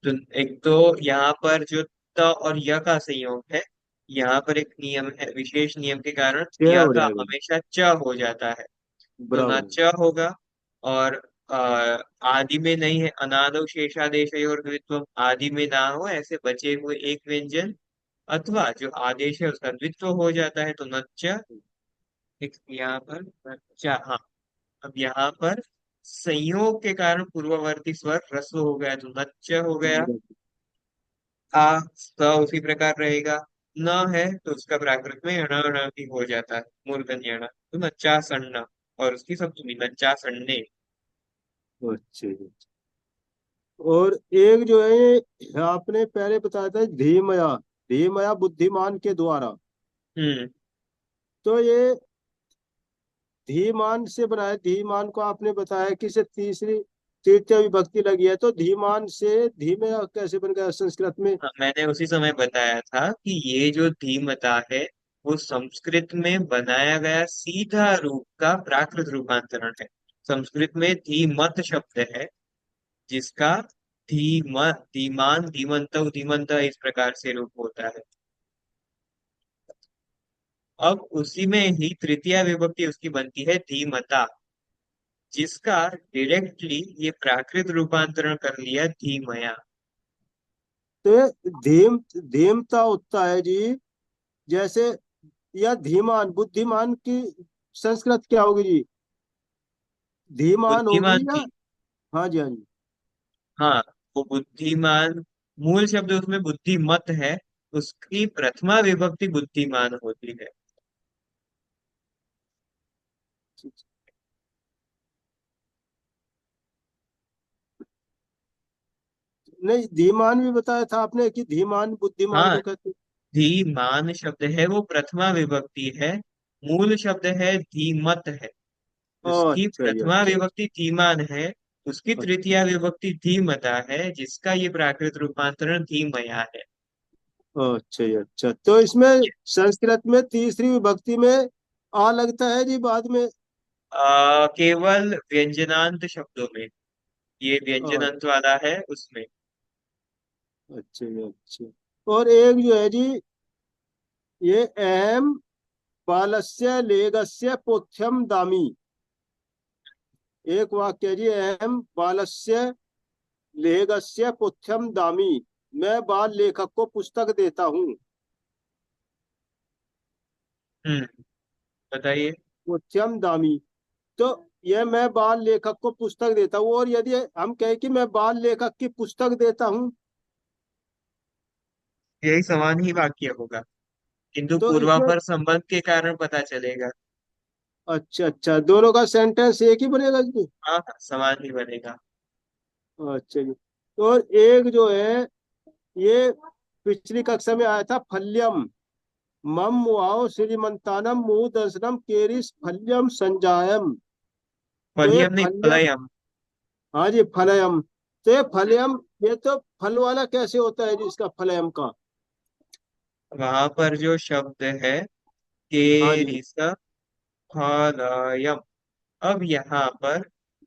तो एक तो यहाँ पर जो त और य का संयोग है, यहाँ पर एक नियम है, विशेष नियम के कारण क्या य हो का जाएगा? हमेशा च हो जाता है, तो ना बराबर। च होगा। और आदि में नहीं है, अनादो शेषादेश और द्वित्व, आदि में ना हो ऐसे बचे हुए एक व्यंजन, अथवा जो आदेश है उसका द्वित्व हो जाता है तो नच्च। एक यहाँ पर नच्चा, हाँ। अब यहाँ पर संयोग के कारण पूर्ववर्ती स्वर ह्रस्व हो गया तो नच्च हो गया। आ स उसी प्रकार रहेगा। न है तो उसका प्राकृत में अण अण ही हो जाता है, मूर्धन्य अण, तो नच्चा सन्न, और उसकी सप्तमी नच्चा सन्ने। अच्छा जी। और एक जो है आपने पहले बताया था धीमया, धीमया बुद्धिमान के द्वारा, हम्म, तो ये धीमान से बनाया, धीमान को आपने बताया कि इसे तीसरी तृतीय विभक्ति लगी है, तो धीमान से धीमया कैसे बन गया संस्कृत में? हाँ, मैंने उसी समय बताया था कि ये जो धीमता है वो संस्कृत में बनाया गया सीधा रूप का प्राकृत रूपांतरण है। संस्कृत में धीमत शब्द है जिसका धीमान, धीमंत, धीमंत इस प्रकार से रूप होता है। अब उसी में ही तृतीय विभक्ति उसकी बनती है धीमता, जिसका डायरेक्टली ये प्राकृत रूपांतरण कर लिया धीमया। तो ये धीमता होता है जी, जैसे, या धीमान, बुद्धिमान की संस्कृत क्या होगी जी? धीमान होगी बुद्धिमान या? की, हाँ जी, हाँ जी। हाँ, वो बुद्धिमान, मूल शब्द उसमें बुद्धिमत है, उसकी प्रथमा विभक्ति बुद्धिमान होती है। नहीं, धीमान भी बताया था आपने कि धीमान बुद्धिमान हाँ, को कहते धीमान शब्द है वो प्रथमा विभक्ति है, मूल शब्द है धीमत है, हैं। उसकी अच्छा जी, प्रथमा अच्छा विभक्ति धीमान है, उसकी अच्छा तृतीया विभक्ति धीमता है, जिसका ये प्राकृत रूपांतरण धीमया है। अच्छा जी, अच्छा। तो इसमें संस्कृत में तीसरी विभक्ति में आ लगता है जी बाद में? केवल व्यंजनांत शब्दों में, ये आ, व्यंजनांत वाला है उसमें। अच्छा जी, अच्छा। और एक जो है जी, ये अहम बालस्य लेगस्य पोथ्यम दामी, एक वाक्य है जी, अहम बालस्य लेगस्य पोथ्यम दामी, मैं बाल लेखक को पुस्तक देता हूँ। हम्म, बताइए। पोथ्यम दामी, तो यह मैं बाल लेखक को पुस्तक देता हूँ, और यदि हम कहें कि मैं बाल लेखक की पुस्तक देता हूँ, यही समान ही वाक्य होगा, किंतु तो इसमें, पूर्वापर संबंध के कारण पता चलेगा। अच्छा अच्छा, दोनों का सेंटेंस एक ही बनेगा जी? हाँ हाँ, समान ही बनेगा। अच्छा जी। और एक जो है, ये पिछली कक्षा में आया था फल्यम, मम वाओ श्रीमंतानम मुहु दर्शनम केरिस फल्यम संजायम। तो ये फलियम नहीं, फल्यम, फलयम। हाँ जी फलयम। तो ये फलयम, ये तो फल वाला कैसे होता है जी इसका फलयम का? वहां पर जो शब्द है हाँ जी, केरिस फलयम, अब यहाँ पर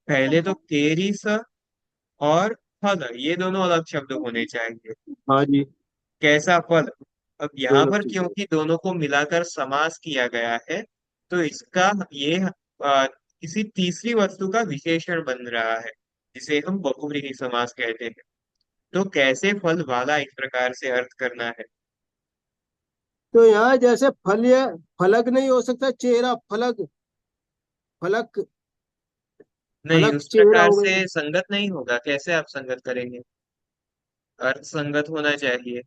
पहले तो केरिस और फल ये दोनों अलग शब्द होने चाहिए। हाँ जी, कैसा फल? अब यहाँ दोनों पर ठीक है। क्योंकि दोनों को मिलाकर समास किया गया है, तो इसका ये किसी तीसरी वस्तु का विशेषण बन रहा है, जिसे हम बहुव्रीहि समास कहते हैं। तो कैसे फल वाला इस प्रकार से अर्थ करना है। तो यहाँ जैसे फल्य, फलक नहीं हो सकता, चेहरा फलक, फलक, नहीं, फलक उस चेहरा प्रकार हो से गई। संगत नहीं होगा। कैसे आप संगत करेंगे? अर्थ संगत होना चाहिए।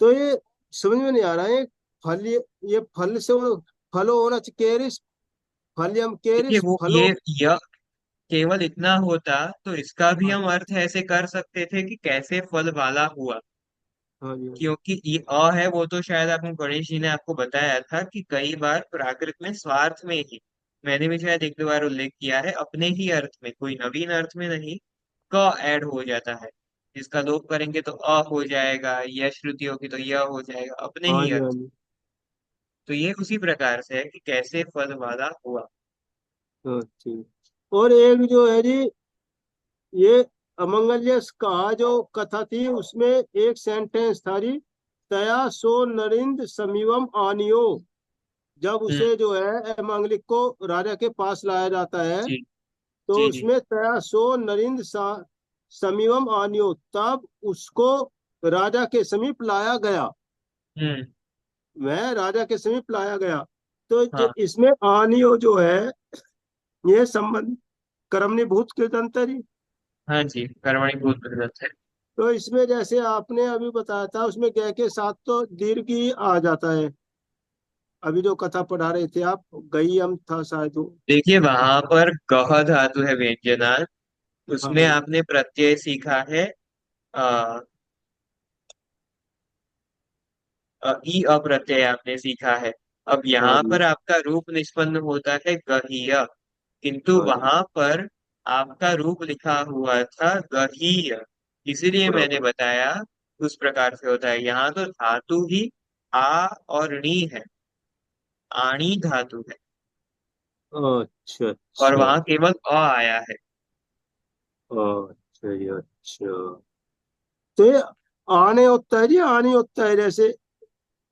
तो ये समझ में नहीं आ रहा है। फल, ये फल से फलो होना चाहिए, केरिस फल्यम, देखिए केरिस वो फलो। ये केवल इतना होता तो इसका भी हाँ हम अर्थ ऐसे कर सकते थे कि कैसे फल वाला हुआ। हाँ जी, हाँ जी। क्योंकि ये अ है, वो तो शायद आपने गणेश जी ने आपको बताया था कि कई बार प्राकृत में स्वार्थ में ही, मैंने भी शायद एक दो बार उल्लेख किया है, अपने ही अर्थ में, कोई नवीन अर्थ में नहीं, क ऐड हो जाता है। जिसका लोप करेंगे तो अ हो जाएगा, यह श्रुति होगी तो यह हो जाएगा, अपने हाँ ही जी, हाँ अर्थ। जी। तो ये उसी प्रकार से है कि कैसे फल वाला हुआ। हाँ ठीक। और एक जो है जी, ये अमंगल्य का जो कथा थी उसमें एक सेंटेंस था जी, तया सो नरिंद समीवम आनियो। जब हम्म। उसे जो है अमंगलिक को राजा के पास लाया जाता है, जी तो जी जी। उसमें तया सो नरिंद समीवम आनियो, तब उसको राजा के समीप लाया गया। हम्म। वह राजा के समीप लाया गया। तो हाँ इसमें आनियो जो है, ये संबंध कर्मणीभूत कृदंतरी। हाँ जी, कर्मणि भूत प्रकृत है। तो इसमें जैसे आपने अभी बताया था, उसमें गय के साथ तो दीर्घ ही आ जाता है। अभी जो कथा पढ़ा रहे थे आप, गई हम था शायद वो। देखिए वहां पर गह धातु है व्यंजनार्थ, हाँ उसमें जी, आपने प्रत्यय सीखा है ई अप्रत्यय आपने सीखा है। अब हाँ यहाँ जी, पर आपका रूप निष्पन्न होता है गहीय, किंतु हाँ जी, वहां पर आपका रूप लिखा हुआ था गहीय, इसीलिए मैंने बराबर। बताया उस प्रकार से होता है। यहाँ तो धातु ही आ और णी है, आणी धातु है, अच्छा और अच्छा। वहां केवल अ आया है। अच्छा जी, अच्छा। तो ये आने होता है जी, आने होता है जैसे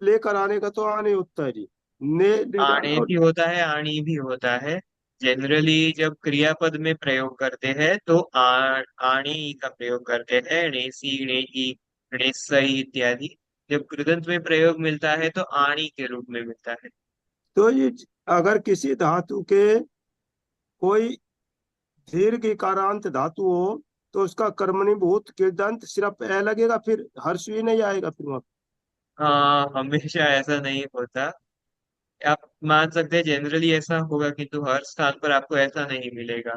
लेकर आने का, तो आने होता है जी, ने ले जाना। आणे और भी होता है, आणी भी होता है। जनरली जब क्रियापद में प्रयोग करते हैं तो आणी का प्रयोग करते हैं, णेसी णेही णेसई इत्यादि। जब कृदंत में प्रयोग मिलता है तो आणी के रूप में मिलता है। तो ये अगर किसी धातु के कोई दीर्घ इकारांत धातु हो, तो उसका कर्मणीभूत कृदंत सिर्फ ए लगेगा, फिर हर्ष भी नहीं आएगा फिर वहां। हाँ, हमेशा ऐसा नहीं होता। आप मान सकते हैं जनरली ऐसा होगा, किंतु हर स्थान पर आपको ऐसा नहीं मिलेगा।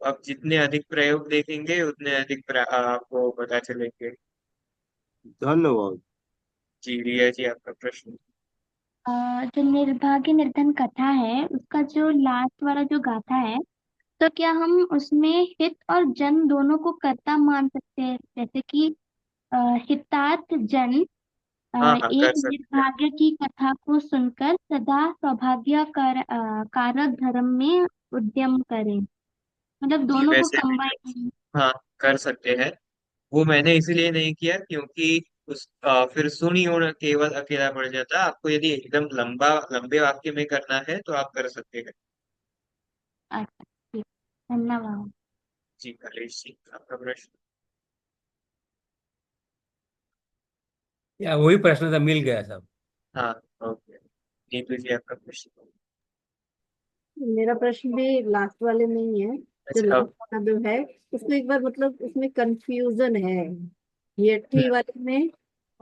आप जितने अधिक प्रयोग देखेंगे उतने अधिक आपको पता चलेंगे। धन्यवाद। जी रिया जी, आपका प्रश्न। जो निर्भाग्य निर्धन कथा है उसका जो लास्ट वाला जो गाथा है, तो क्या हम उसमें हित और जन दोनों को कर्ता मान सकते हैं? जैसे कि हितार्थ जन हाँ हाँ, कर एक सकते हैं। निर्भाग्य की कथा को सुनकर सदा सौभाग्य कारक धर्म में उद्यम करें, मतलब जी दोनों को वैसे भी कंबाइन। हाँ, कर सकते हैं। वो मैंने इसीलिए नहीं किया क्योंकि फिर सुनी होना केवल अकेला पड़ जाता। आपको यदि एकदम लंबे वाक्य में करना है तो आप कर सकते हैं। अच्छा, ठीक, धन्यवाद। जी हरीश जी, आपका प्रश्न। या वही प्रश्न था, मिल गया सब। हाँ, ओके। नीतू जी, आपका प्रश्न। मेरा प्रश्न भी लास्ट वाले में ही है। जो अच्छा, लास्ट वाला जो है, उसको एक बार मतलब उसमें कंफ्यूजन है, यठी वाले में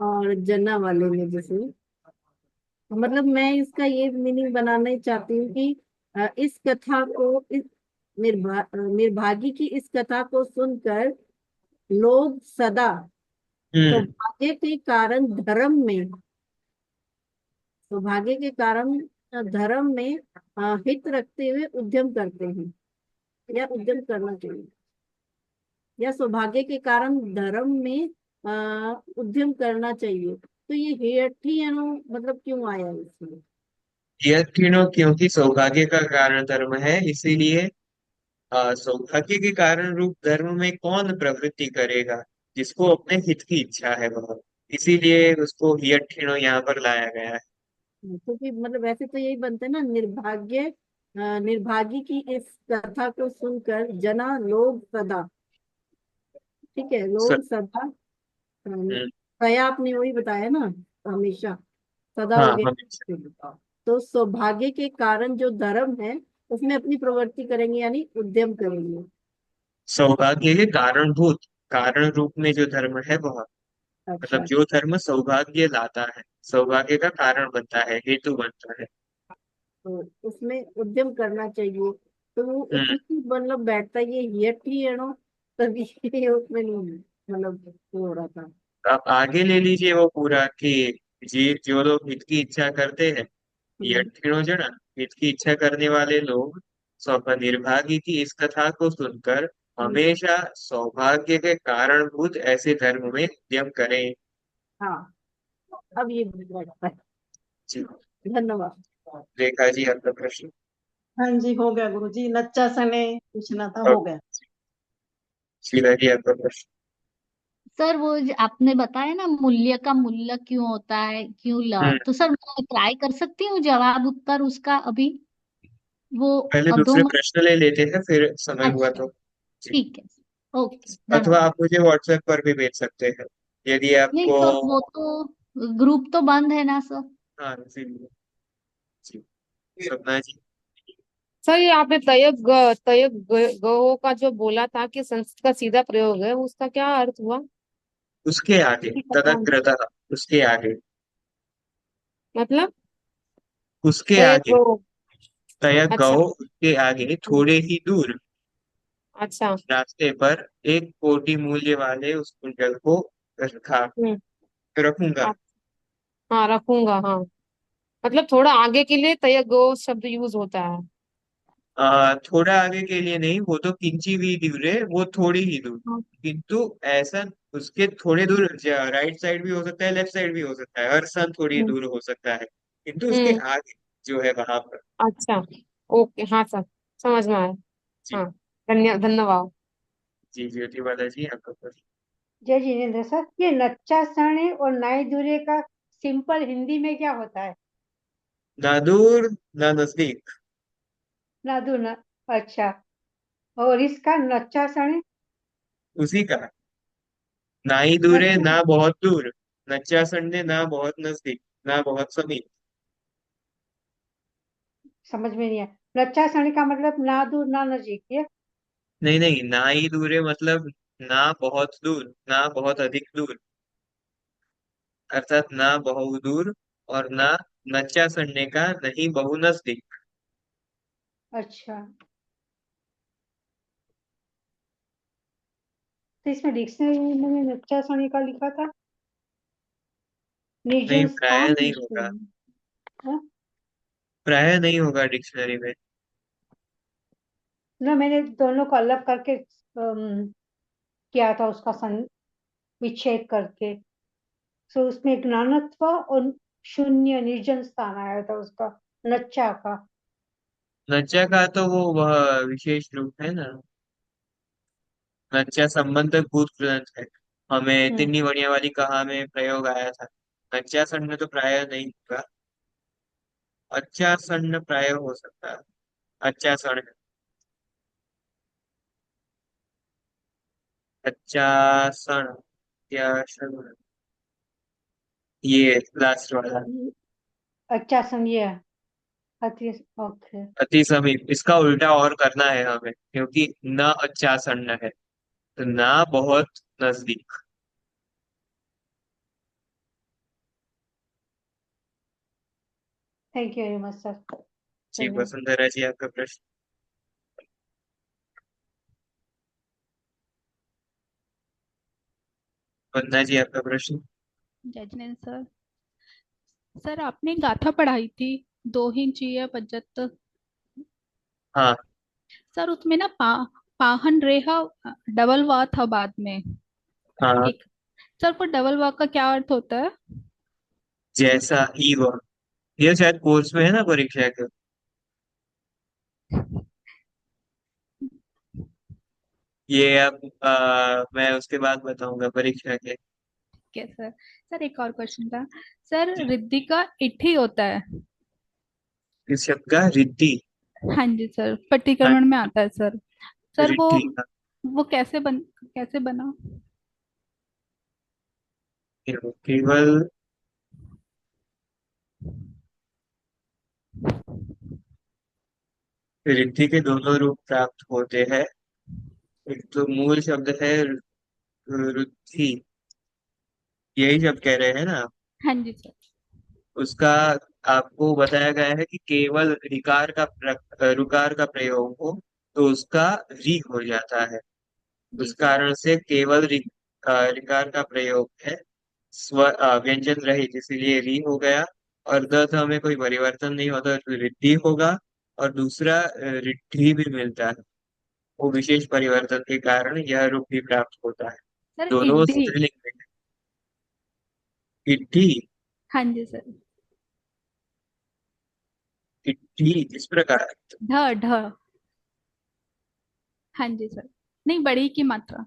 और जना वाले में। जैसे मतलब मैं इसका ये मीनिंग बनाना चाहती हूँ कि इस कथा को निर्भागी की इस कथा को सुनकर लोग सदा सौभाग्य के कारण धर्म में सौभाग्य के कारण धर्म में हित रखते हुए उद्यम करते हैं या उद्यम करना चाहिए या सौभाग्य के कारण धर्म में उद्यम करना चाहिए। तो ये हेठियनो मतलब क्यों आया इसमें? यत्किनो क्योंकि सौभाग्य का कारण धर्म है, इसीलिए सौभाग्य के कारण रूप धर्म में कौन प्रवृत्ति करेगा, जिसको अपने हित की इच्छा है वह, इसीलिए उसको यत्किनो यहाँ पर लाया गया है। क्योंकि मतलब वैसे तो यही बनता है ना, निर्भागी की इस कथा को सुनकर जना लोग सदा, ठीक है, लोग सदा सया आपने वही बताया ना, हमेशा सदा हाँ, हो गया। तो सौभाग्य के कारण जो धर्म है उसमें अपनी प्रवृत्ति करेंगे यानी उद्यम करेंगे। सौभाग्य के कारणभूत, कारण रूप में जो धर्म है वह, मतलब अच्छा, जो धर्म सौभाग्य लाता है, सौभाग्य का कारण बनता है, हेतु बनता है। तो उसमें उद्यम करना चाहिए। तो वो उसमें मतलब बैठता ये हियट ही है ना, तभी उसमें नहीं मतलब वो हो रहा था। आप आगे ले लीजिए वो पूरा कि जी जो लोग हित की इच्छा करते हैं, यत्किनो जना, हित की इच्छा करने वाले लोग निर्भागी की इस कथा को सुनकर हमेशा सौभाग्य के कारणभूत ऐसे धर्म में उद्यम करें। हाँ, अब ये बैठता है। जी, धन्यवाद। रेखा जी आपका प्रश्न। हाँ जी, हो गया गुरुजी। नच्चा सने पूछना था, और हो गया। शीला जी आपका प्रश्न। सर वो जो आपने बताया ना मूल्य का मूल्य क्यों होता है, क्यों ल, तो सर मैं ट्राई कर सकती हूँ जवाब उत्तर उसका अभी, वो पहले दूसरे अधोम। प्रश्न ले लेते हैं, फिर समय हुआ अच्छा, तो। जी, ठीक है, ओके, अथवा धन्यवाद। आप मुझे व्हाट्सएप पर भी भेज सकते हैं यदि नहीं आपको। सर, वो तो ग्रुप तो बंद है ना सर। हाँ, इसीलिए। जी, सपना जी। सर ये आपने गो का जो बोला था कि संस्कृत का सीधा प्रयोग है, उसका क्या अर्थ हुआ? उसके आगे तदग्रतः, उसके आगे, मतलब उसके आगे, गो। तय गौ, अच्छा। उसके आगे थोड़े ही दूर अच्छा। रास्ते पर एक कोटि मूल्य वाले उस कुंडल को रखा, रखूंगा। हाँ, रखूंगा, हाँ। मतलब थोड़ा आगे के लिए तय गो शब्द यूज होता है। थोड़ा आगे के लिए नहीं, वो तो किंची भी दूर है, वो थोड़ी ही दूर, हाँ। किंतु ऐसा उसके थोड़े दूर राइट साइड भी हो सकता है, लेफ्ट साइड भी हो सकता है, हर स्थान थोड़ी हम्म। दूर हो सकता है, किंतु उसके हम्म। आगे जो है वहां पर। अच्छा, ओके, हाँ सर, समझ में आया। जी। हाँ, धन्यवाद। जी, ज्योति बाला जी आपका प्रश्न। जय जिनेन्द्र सर, ये नच्चा सने और नाई दूरे का सिंपल हिंदी में क्या होता है? ना दूर ना नजदीक। ना दूर ना, अच्छा। और इसका नच्चा सने? उसी का, ना ही दूर है नच्चा, ना बहुत दूर, नच्चा सन्ने ना बहुत नजदीक ना बहुत समीप। समझ में नहीं आया। नच्चा सने का मतलब ना दूर ना नजदीक, ये? नहीं नहीं, ना ही दूर है मतलब ना बहुत दूर ना बहुत अधिक दूर, अर्थात ना बहु दूर, और ना नच्चा सन्ने का नहीं बहु नजदीक। अच्छा, तो इसमें डिक्शनरी में मैंने नच्चा सने का लिखा था, नहीं, निर्जन प्राय स्थान नहीं होगा, निश्चय। हाँ? प्राय नहीं होगा डिक्शनरी में। ना, मैंने दोनों को अलग करके किया था, उसका विच्छेद करके। सो उसमें ज्ञानत्व और शून्य निर्जन स्थान आया था उसका, नच्चा का। नच्चा का तो वो वह विशेष रूप है ना, नच्चा संबंधक भूत ग्रंथ है, हमें हम्म, तिन्नी वणिया वाली कहा में प्रयोग आया था। नच्चा सन्न तो प्राय नहीं होगा, अच्छा सन्न प्राय हो सकता है। अच्छा सन्न, अच्छा सण, या सण, ये लास्ट वाला। अच्छा समझिए। अति, ओके। अति समीप, इसका उल्टा और करना है हमें, क्योंकि न अच्छा सन्न है, तो ना बहुत नजदीक। Thank you very much sir, जी, धन्यवाद। वसुंधरा जी आपका प्रश्न। वंदना जी, आपका प्रश्न। जय जिनेन्द्र सर। सर आपने गाथा पढ़ाई थी, दो हिंचिया पजत। हाँ सर उसमें ना पाहन रेहा डबल वाह था बाद में हाँ। एक। सर पर डबल वाह का क्या अर्थ होता है? जैसा ईव, ये शायद कोर्स में है ना परीक्षा के। ये अब मैं उसके बाद बताऊंगा परीक्षा के। ठीक है सर। सर एक और क्वेश्चन था। सर रिद्धि का इठी होता है। इस शब्द का रिद्धि। हाँ जी सर, हाँ, प्रतिक्रमण में आता है सर। सर रिद्धि। वो कैसे बना? केवल रिद्धि के दोनों रूप प्राप्त होते हैं। एक तो मूल शब्द है रुद्धि, यही शब्द कह रहे हैं ना आप? हाँ जी सर। उसका आपको बताया गया है कि केवल रुकार का प्रयोग हो तो उसका री हो जाता है। जी उस सर। कारण से केवल रिकार का प्रयोग है। व्यंजन रहित, इसीलिए री हो गया। और द में कोई परिवर्तन नहीं होता तो रिद्धि होगा। और दूसरा रिद्धि भी मिलता है, वो विशेष परिवर्तन के कारण यह रूप भी प्राप्त होता है। सर दोनों इड्डी। स्त्रीलिंग में है। इड्डी। हाँ जी सर। इड्डी इस प्रकार। ढ ढ। हाँ जी सर। नहीं, बड़ी की मात्रा।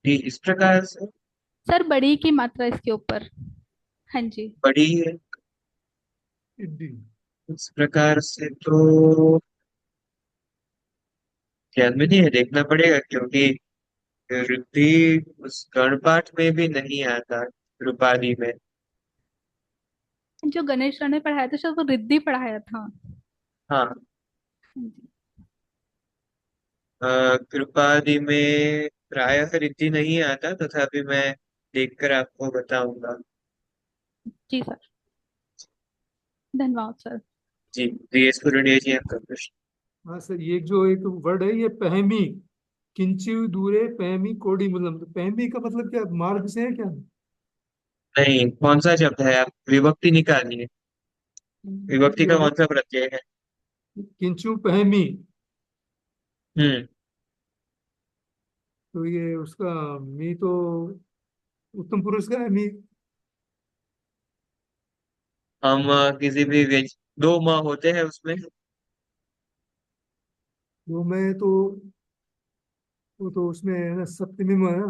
इड्डी इस प्रकार से। सर बड़ी की मात्रा इसके ऊपर। हाँ जी। बड़ी है इड्डी। इस प्रकार से तो ध्यान में नहीं है, देखना पड़ेगा, क्योंकि रिद्धि उस गणपाठ में भी नहीं आता, रूपादि में। जो गणेश सर ने पढ़ाया था शायद वो रिद्धि पढ़ाया था। हाँ। हाँ जी। कृपादि में प्रायः रिद्धि नहीं आता, तथापि मैं देखकर आपको बताऊंगा। जी सर। धन्यवाद सर। जी, DS कुरडिया जी, आपका प्रश्न। हाँ सर, ये जो एक वर्ड है ये पहमी, किंचिव दूरे पहमी कोडी मूलम, तो पहमी का मतलब क्या, मार्ग से है क्या? नहीं, कौन सा शब्द है, आप विभक्ति निकालिए। विभक्ति ये का है कौन सा प्रत्यय है? किंचु पहमी, हम्म। तो ये उसका मी तो उत्तम पुरुष का है मी। हम किसी भी दो माह होते हैं उसमें। वो मैं तो, वो तो उसमें है ना, सप्तमी में है ना।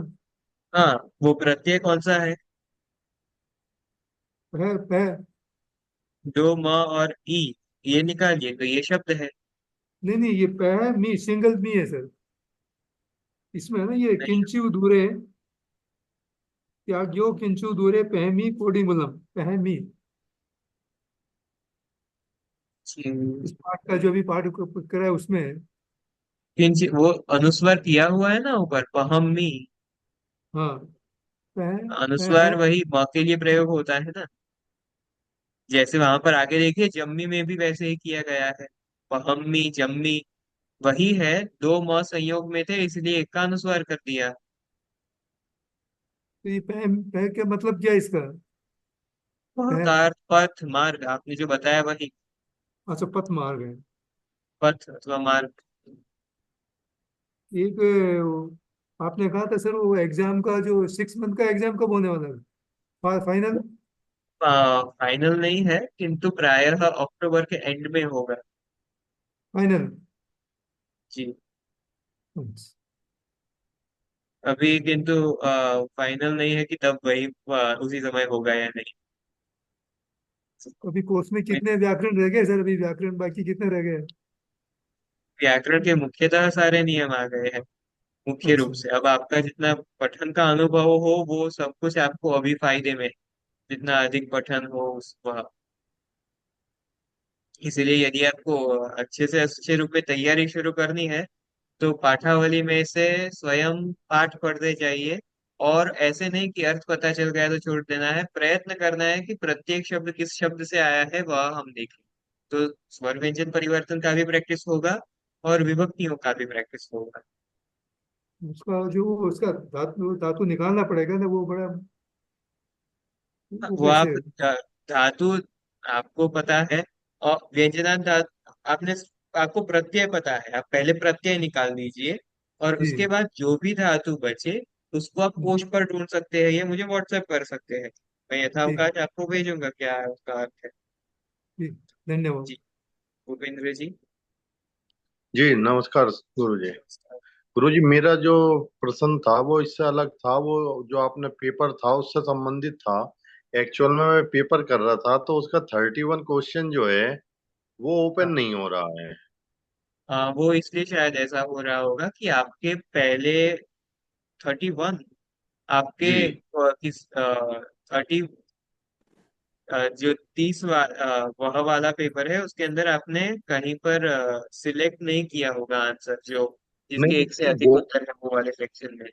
हाँ, वो प्रत्यय कौन सा है? पह। दो माह और ई, ये निकालिए तो ये शब्द है। नहीं नहीं, ये पह मी सिंगल मी है सर। इसमें है ना ये नहीं। किंचु दूरे, त्याग्यो किंचु दूरे पहमी कोडी मूलम, पहमी। इस पाठ का जो भी पाठ कर रहा है उसमें है। वो अनुस्वार किया हुआ है ना ऊपर, पहम्मी। हाँ, पह पह अनुस्वार वही म के लिए प्रयोग होता है ना। जैसे वहां पर आगे देखिए, जम्मी में भी वैसे ही किया गया है। पहम्मी जम्मी वही है, दो म संयोग में थे इसलिए एक का अनुस्वार कर दिया। तो ये पह का मतलब क्या है इसका? पह, कार पथ मार्ग, आपने जो बताया वही। अच्छा, पथ मार्ग है। पथ अथवा मार्ग। एक आपने कहा था सर वो एग्जाम का जो 6 मंथ का एग्जाम कब होने वाला है, फाइनल? फाइनल नहीं है, किंतु प्रायः अक्टूबर के एंड में होगा। फाइनल। जी। अभी किंतु फाइनल नहीं है कि तब वही उसी समय होगा या नहीं। अभी कोर्स में कितने व्याकरण रह गए सर, अभी व्याकरण बाकी कितने रह गए? व्याकरण के मुख्यतः सारे नियम आ गए हैं मुख्य रूप अच्छा। से। अब आपका जितना पठन का अनुभव हो वो सब कुछ आपको अभी फायदे में, जितना अधिक पठन हो उस वह। इसलिए यदि आपको अच्छे से अच्छे रूप में तैयारी शुरू करनी है तो पाठावली में से स्वयं पाठ पढ़ते जाइए। और ऐसे नहीं कि अर्थ पता चल गया तो छोड़ देना है, प्रयत्न करना है कि प्रत्येक शब्द किस शब्द से आया है वह हम देखें। तो स्वर व्यंजन परिवर्तन का भी प्रैक्टिस होगा और विभक्तियों का भी प्रैक्टिस होगा। उसका जो उसका धातु धातु निकालना पड़ेगा ना, वो बड़ा वो वो आप कैसे? धातु आपको पता है, और व्यंजनांत धातु आपको प्रत्यय पता है, आप पहले प्रत्यय निकाल दीजिए, और उसके जी। बाद जो भी धातु बचे उसको आप कोश पर ढूंढ सकते हैं, ये मुझे व्हाट्सएप कर सकते हैं, मैं ठीक यथावकाश आपको भेजूंगा क्या है उसका अर्थ है। ठीक, धन्यवाद। जी, भूपेंद्र जी। जी नमस्कार गुरु जी। गुरु जी, मेरा जो प्रश्न था वो इससे अलग था। वो जो आपने पेपर था उससे संबंधित था। एक्चुअल में मैं पेपर कर रहा था तो उसका 31 क्वेश्चन जो है वो ओपन हाँ, नहीं हो रहा है। वो इसलिए शायद ऐसा हो रहा होगा कि आपके पहले 31, आपके जी किस 30, जो 30 वह वाला पेपर है उसके अंदर आपने कहीं पर सिलेक्ट नहीं किया होगा आंसर, जो जिसके नहीं, एक से अधिक वो उत्तर है वो वाले सेक्शन में।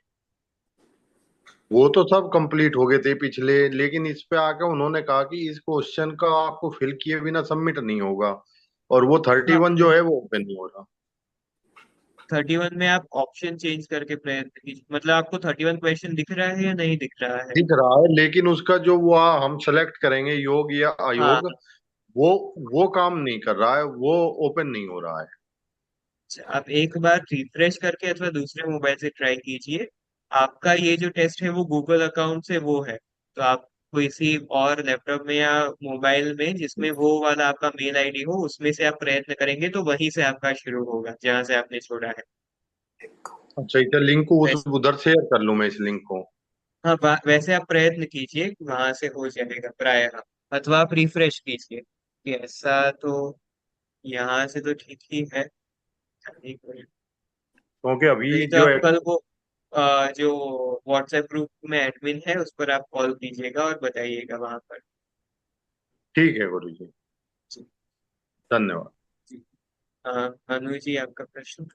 वो तो सब कंप्लीट हो गए थे पिछले, लेकिन इस पे आके उन्होंने कहा कि इस क्वेश्चन का आपको फिल किए बिना सबमिट नहीं होगा, और वो 31 जो है वो ओपन नहीं हो रहा। 31 में आप ऑप्शन चेंज करके प्रयत्न कीजिए, मतलब आपको 31 क्वेश्चन दिख रहा है या नहीं दिख रहा है? दिख रहा है, लेकिन उसका जो वो हम सेलेक्ट करेंगे योग या हाँ, अयोग, वो वो काम नहीं कर रहा है, वो ओपन नहीं हो रहा है। आप एक बार रिफ्रेश करके अथवा दूसरे मोबाइल से ट्राई कीजिए। आपका ये जो टेस्ट है वो गूगल अकाउंट से वो है, तो आप किसी और लैपटॉप में या मोबाइल में जिसमें वो वाला आपका मेल आईडी हो उसमें से आप प्रयत्न करेंगे तो वहीं से आपका शुरू होगा जहां से आपने छोड़ा है। अच्छा, इधर लिंक को वैसे, उधर शेयर कर लूं मैं इस लिंक को? हाँ, वैसे आप प्रयत्न कीजिए, वहां से हो जाएगा प्रायः, अथवा आप रिफ्रेश कीजिए कि ऐसा तो यहाँ से तो ठीक ही है। एक मिनट। क्योंकि अभी नहीं तो जो आप कल वो जो व्हाट्सएप ग्रुप में एडमिन है उस पर आप कॉल कीजिएगा और बताइएगा वहां पर। ठीक है गुरु जी, जी। धन्यवाद। जी। अनु जी, आपका प्रश्न।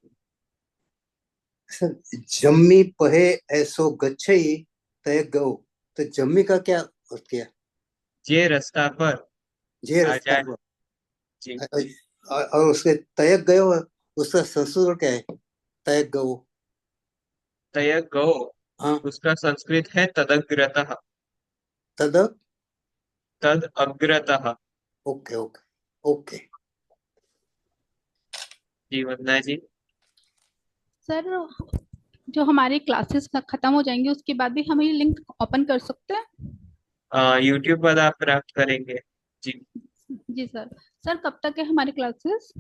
सर, जम्मी पहे ऐसो गच्छई तय गौ, तो जम्मी का क्या अर्थ किया? जे रास्ता पर जे आ रास्ता जाए। पर। जी। और उसके तयक गयो, उसका संस्कृत क्या है? तयक गौ। तय गो, हाँ, उसका संस्कृत है तदग्रतः। तद। तद अग्रतः। Okay okay okay. जी, वंदना जी। सर जो हमारी क्लासेस खत्म हो जाएंगी उसके बाद भी हम ये लिंक ओपन कर सकते हैं? यूट्यूब पर आप प्राप्त करेंगे। जी। जी सर। सर कब तक है हमारी क्लासेस?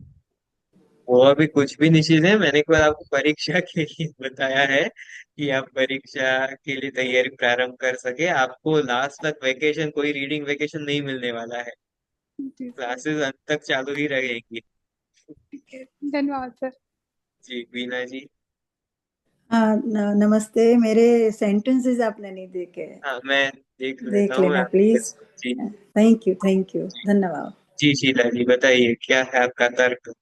वो अभी कुछ भी निश्चित है, मैंने केवल आपको परीक्षा के लिए बताया है कि आप परीक्षा के लिए तैयारी प्रारंभ कर सके। आपको लास्ट तक वेकेशन, कोई रीडिंग वेकेशन नहीं मिलने वाला है, जी सर। क्लासेस अंत तक चालू ही रहेगी। ठीक है, धन्यवाद सर। जी, बीना जी। हाँ, नमस्ते। मेरे सेंटेंसेस आपने नहीं देखे हैं। हाँ, मैं देख लेता देख हूँ, मैं लेना आपको प्लीज। जी। थैंक यू, धन्यवाद। जी शीला जी, बताइए क्या है आपका तर्क?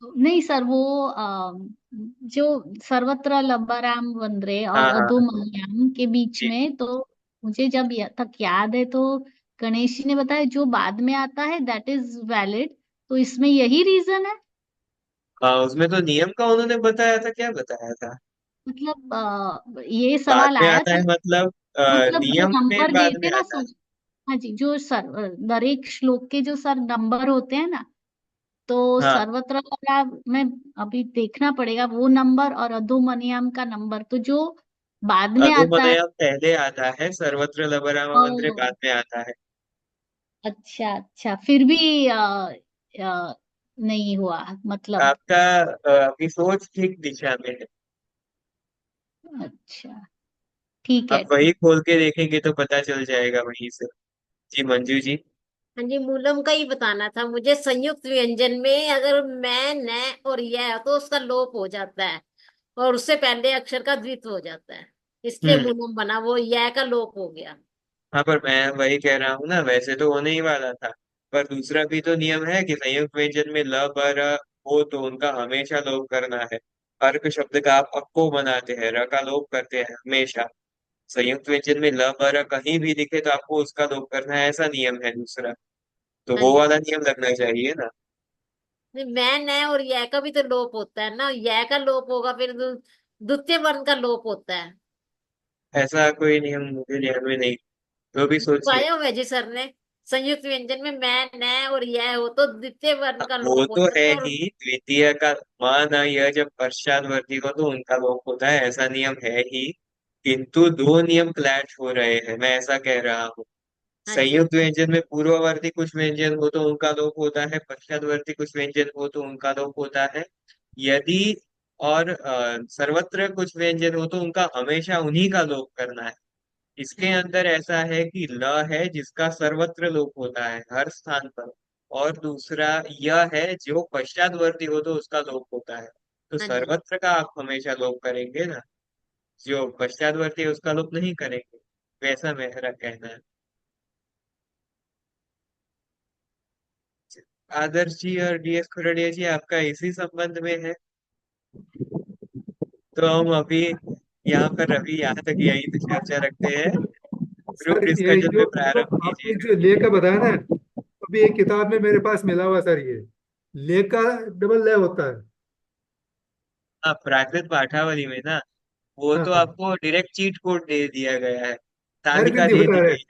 नहीं सर, वो जो सर्वत्र लब्बाराम वंद्रे और हाँ हाँ। अधोमल्याम के बीच जी। में, तो मुझे जब तक याद है तो गणेश जी ने बताया जो बाद में आता है दैट इज वैलिड, तो इसमें यही रीजन है। उसमें तो नियम का उन्होंने बताया था, क्या बताया था? मतलब ये बाद सवाल में आया आता था। है मतलब मतलब जो नियम में नंबर बाद देते में ना आता है। सर। हाँ जी, जो सर हर एक श्लोक के जो सर नंबर होते हैं ना, तो हाँ, सर्वत्र में अभी देखना पड़ेगा वो नंबर और अधोमनियम का नंबर, तो जो बाद में आता है। अधोमदयम पहले आता है, सर्वत्र लबराम मंत्रे ओ, बाद में आता है। अच्छा अच्छा, फिर भी नहीं हुआ मतलब। आपका आपकी सोच ठीक दिशा में है। अच्छा, ठीक है आप ठीक। वही खोल के देखेंगे तो पता चल जाएगा वहीं से। जी, मंजू जी। हाँ जी, मूलम का ही बताना था मुझे। संयुक्त व्यंजन में अगर मैं, न और यह तो उसका लोप हो जाता है, और उससे पहले अक्षर का द्वित्व हो जाता है, इसलिए हम्म। मूलम बना, वो यह का लोप हो गया। हाँ, पर मैं वही कह रहा हूँ ना, वैसे तो होने ही वाला था, पर दूसरा भी तो नियम है कि संयुक्त व्यंजन में ल ब र हो तो उनका हमेशा लोप करना है। अर्क शब्द का आप अक को बनाते हैं, र का लोप करते हैं हमेशा। संयुक्त व्यंजन में ल ब र कहीं भी दिखे तो आपको उसका लोप करना है, ऐसा नियम है दूसरा, तो हाँ वो जी। वाला नियम लगना चाहिए ना। नहीं, मैं, न और यह का भी तो लोप होता है ना, यह का लोप होगा फिर तो द्वितीय वर्ण का लोप होता है। ऐसा कोई नियम मुझे ध्यान में नहीं, तो भी सोचिए। पाया हुआ है जी सर ने, संयुक्त व्यंजन में मैं न और यह हो तो द्वितीय वर्ण का वो लोप हो तो है जाता है। और ही, द्वितीय का मान यह जब पश्चातवर्ती हो तो उनका लोप होता है, ऐसा नियम है ही। किंतु दो नियम क्लैश हो रहे हैं, मैं ऐसा कह रहा हूँ। हाँ जी। संयुक्त व्यंजन में पूर्ववर्ती कुछ व्यंजन हो तो उनका लोप होता है, पश्चातवर्ती कुछ व्यंजन हो तो उनका लोप होता है। यदि और सर्वत्र कुछ व्यंजन हो तो उनका हमेशा उन्हीं का लोप करना है। इसके अंदर ऐसा है कि ल है जिसका सर्वत्र लोप होता है हर स्थान पर, और दूसरा यह है जो पश्चातवर्ती हो तो उसका लोप होता है। तो हाँ जी। सर्वत्र का आप हमेशा लोप करेंगे ना, जो पश्चातवर्ती है उसका लोप नहीं करेंगे, वैसा मेरा कहना है। आदर्श जी और डीएस खुरडिया जी, आपका इसी संबंध में है, तो हम अभी यहाँ पर अभी यहाँ तक यही तो चर्चा रखते हैं। ग्रुप सर ये डिस्कशन में जो प्रारंभ आपने कीजिए। जो ले का बताया ना, अभी एक किताब में मेरे पास मिला हुआ सर, ये ले का डबल ले होता है। हाँ, प्राकृत पाठावली में ना, वो हाँ तो हाँ, आपको डायरेक्ट चीट कोड दे दिया गया है, मेरे को तालिका नहीं दे बता दी रहे। गई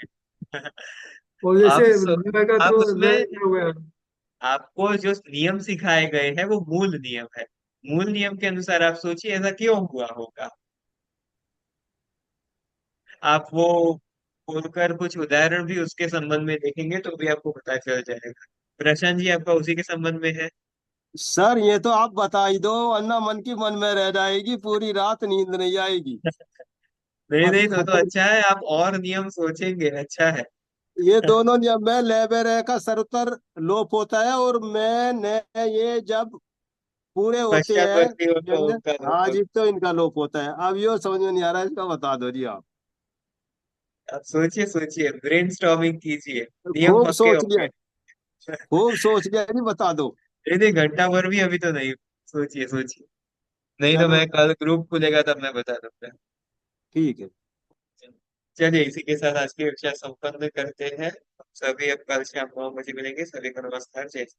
है। और आप जैसे सो, ले का आप तो ले उसमें हो गया। आपको जो नियम सिखाए गए हैं वो मूल नियम है। मूल नियम के अनुसार आप सोचिए ऐसा क्यों हुआ होगा। आप वो बोलकर कुछ उदाहरण भी उसके संबंध में देखेंगे तो भी आपको पता चल जाएगा। प्रशांत जी, आपका उसी के संबंध में है। सर ये तो आप बता ही दो, वरना मन की मन में रह जाएगी, पूरी रात नींद नहीं आएगी। नहीं नहीं, अभी तो अच्छा है, आप और नियम सोचेंगे, अच्छा है। ये दोनों नियम में लेबेरे का सरुतर लोप होता है, और मैं ने ये जब पूरे होते हैं पश्चातवर्ती हो तो व्यंजन, उनका हाँ लोग। जी, तो इनका लोप होता है। अब यो समझ में नहीं आ रहा है, इसका बता दो जी आप। आप सोचिए सोचिए, ब्रेनस्टॉर्मिंग कीजिए, नियम खूब पक्के सोच होंगे। लिया, खूब सोच लिया जी, बता दो। नहीं नहीं, घंटा भर भी अभी तो नहीं, सोचिए सोचिए। नहीं तो चलो मैं कल ग्रुप खुलेगा तब मैं बता दूंगा। ठीक है। चलिए, इसी के साथ आज की कक्षा संपन्न करते हैं। सभी अब कल शाम 9 बजे मिलेंगे। सभी को नमस्कार, जय हिंद।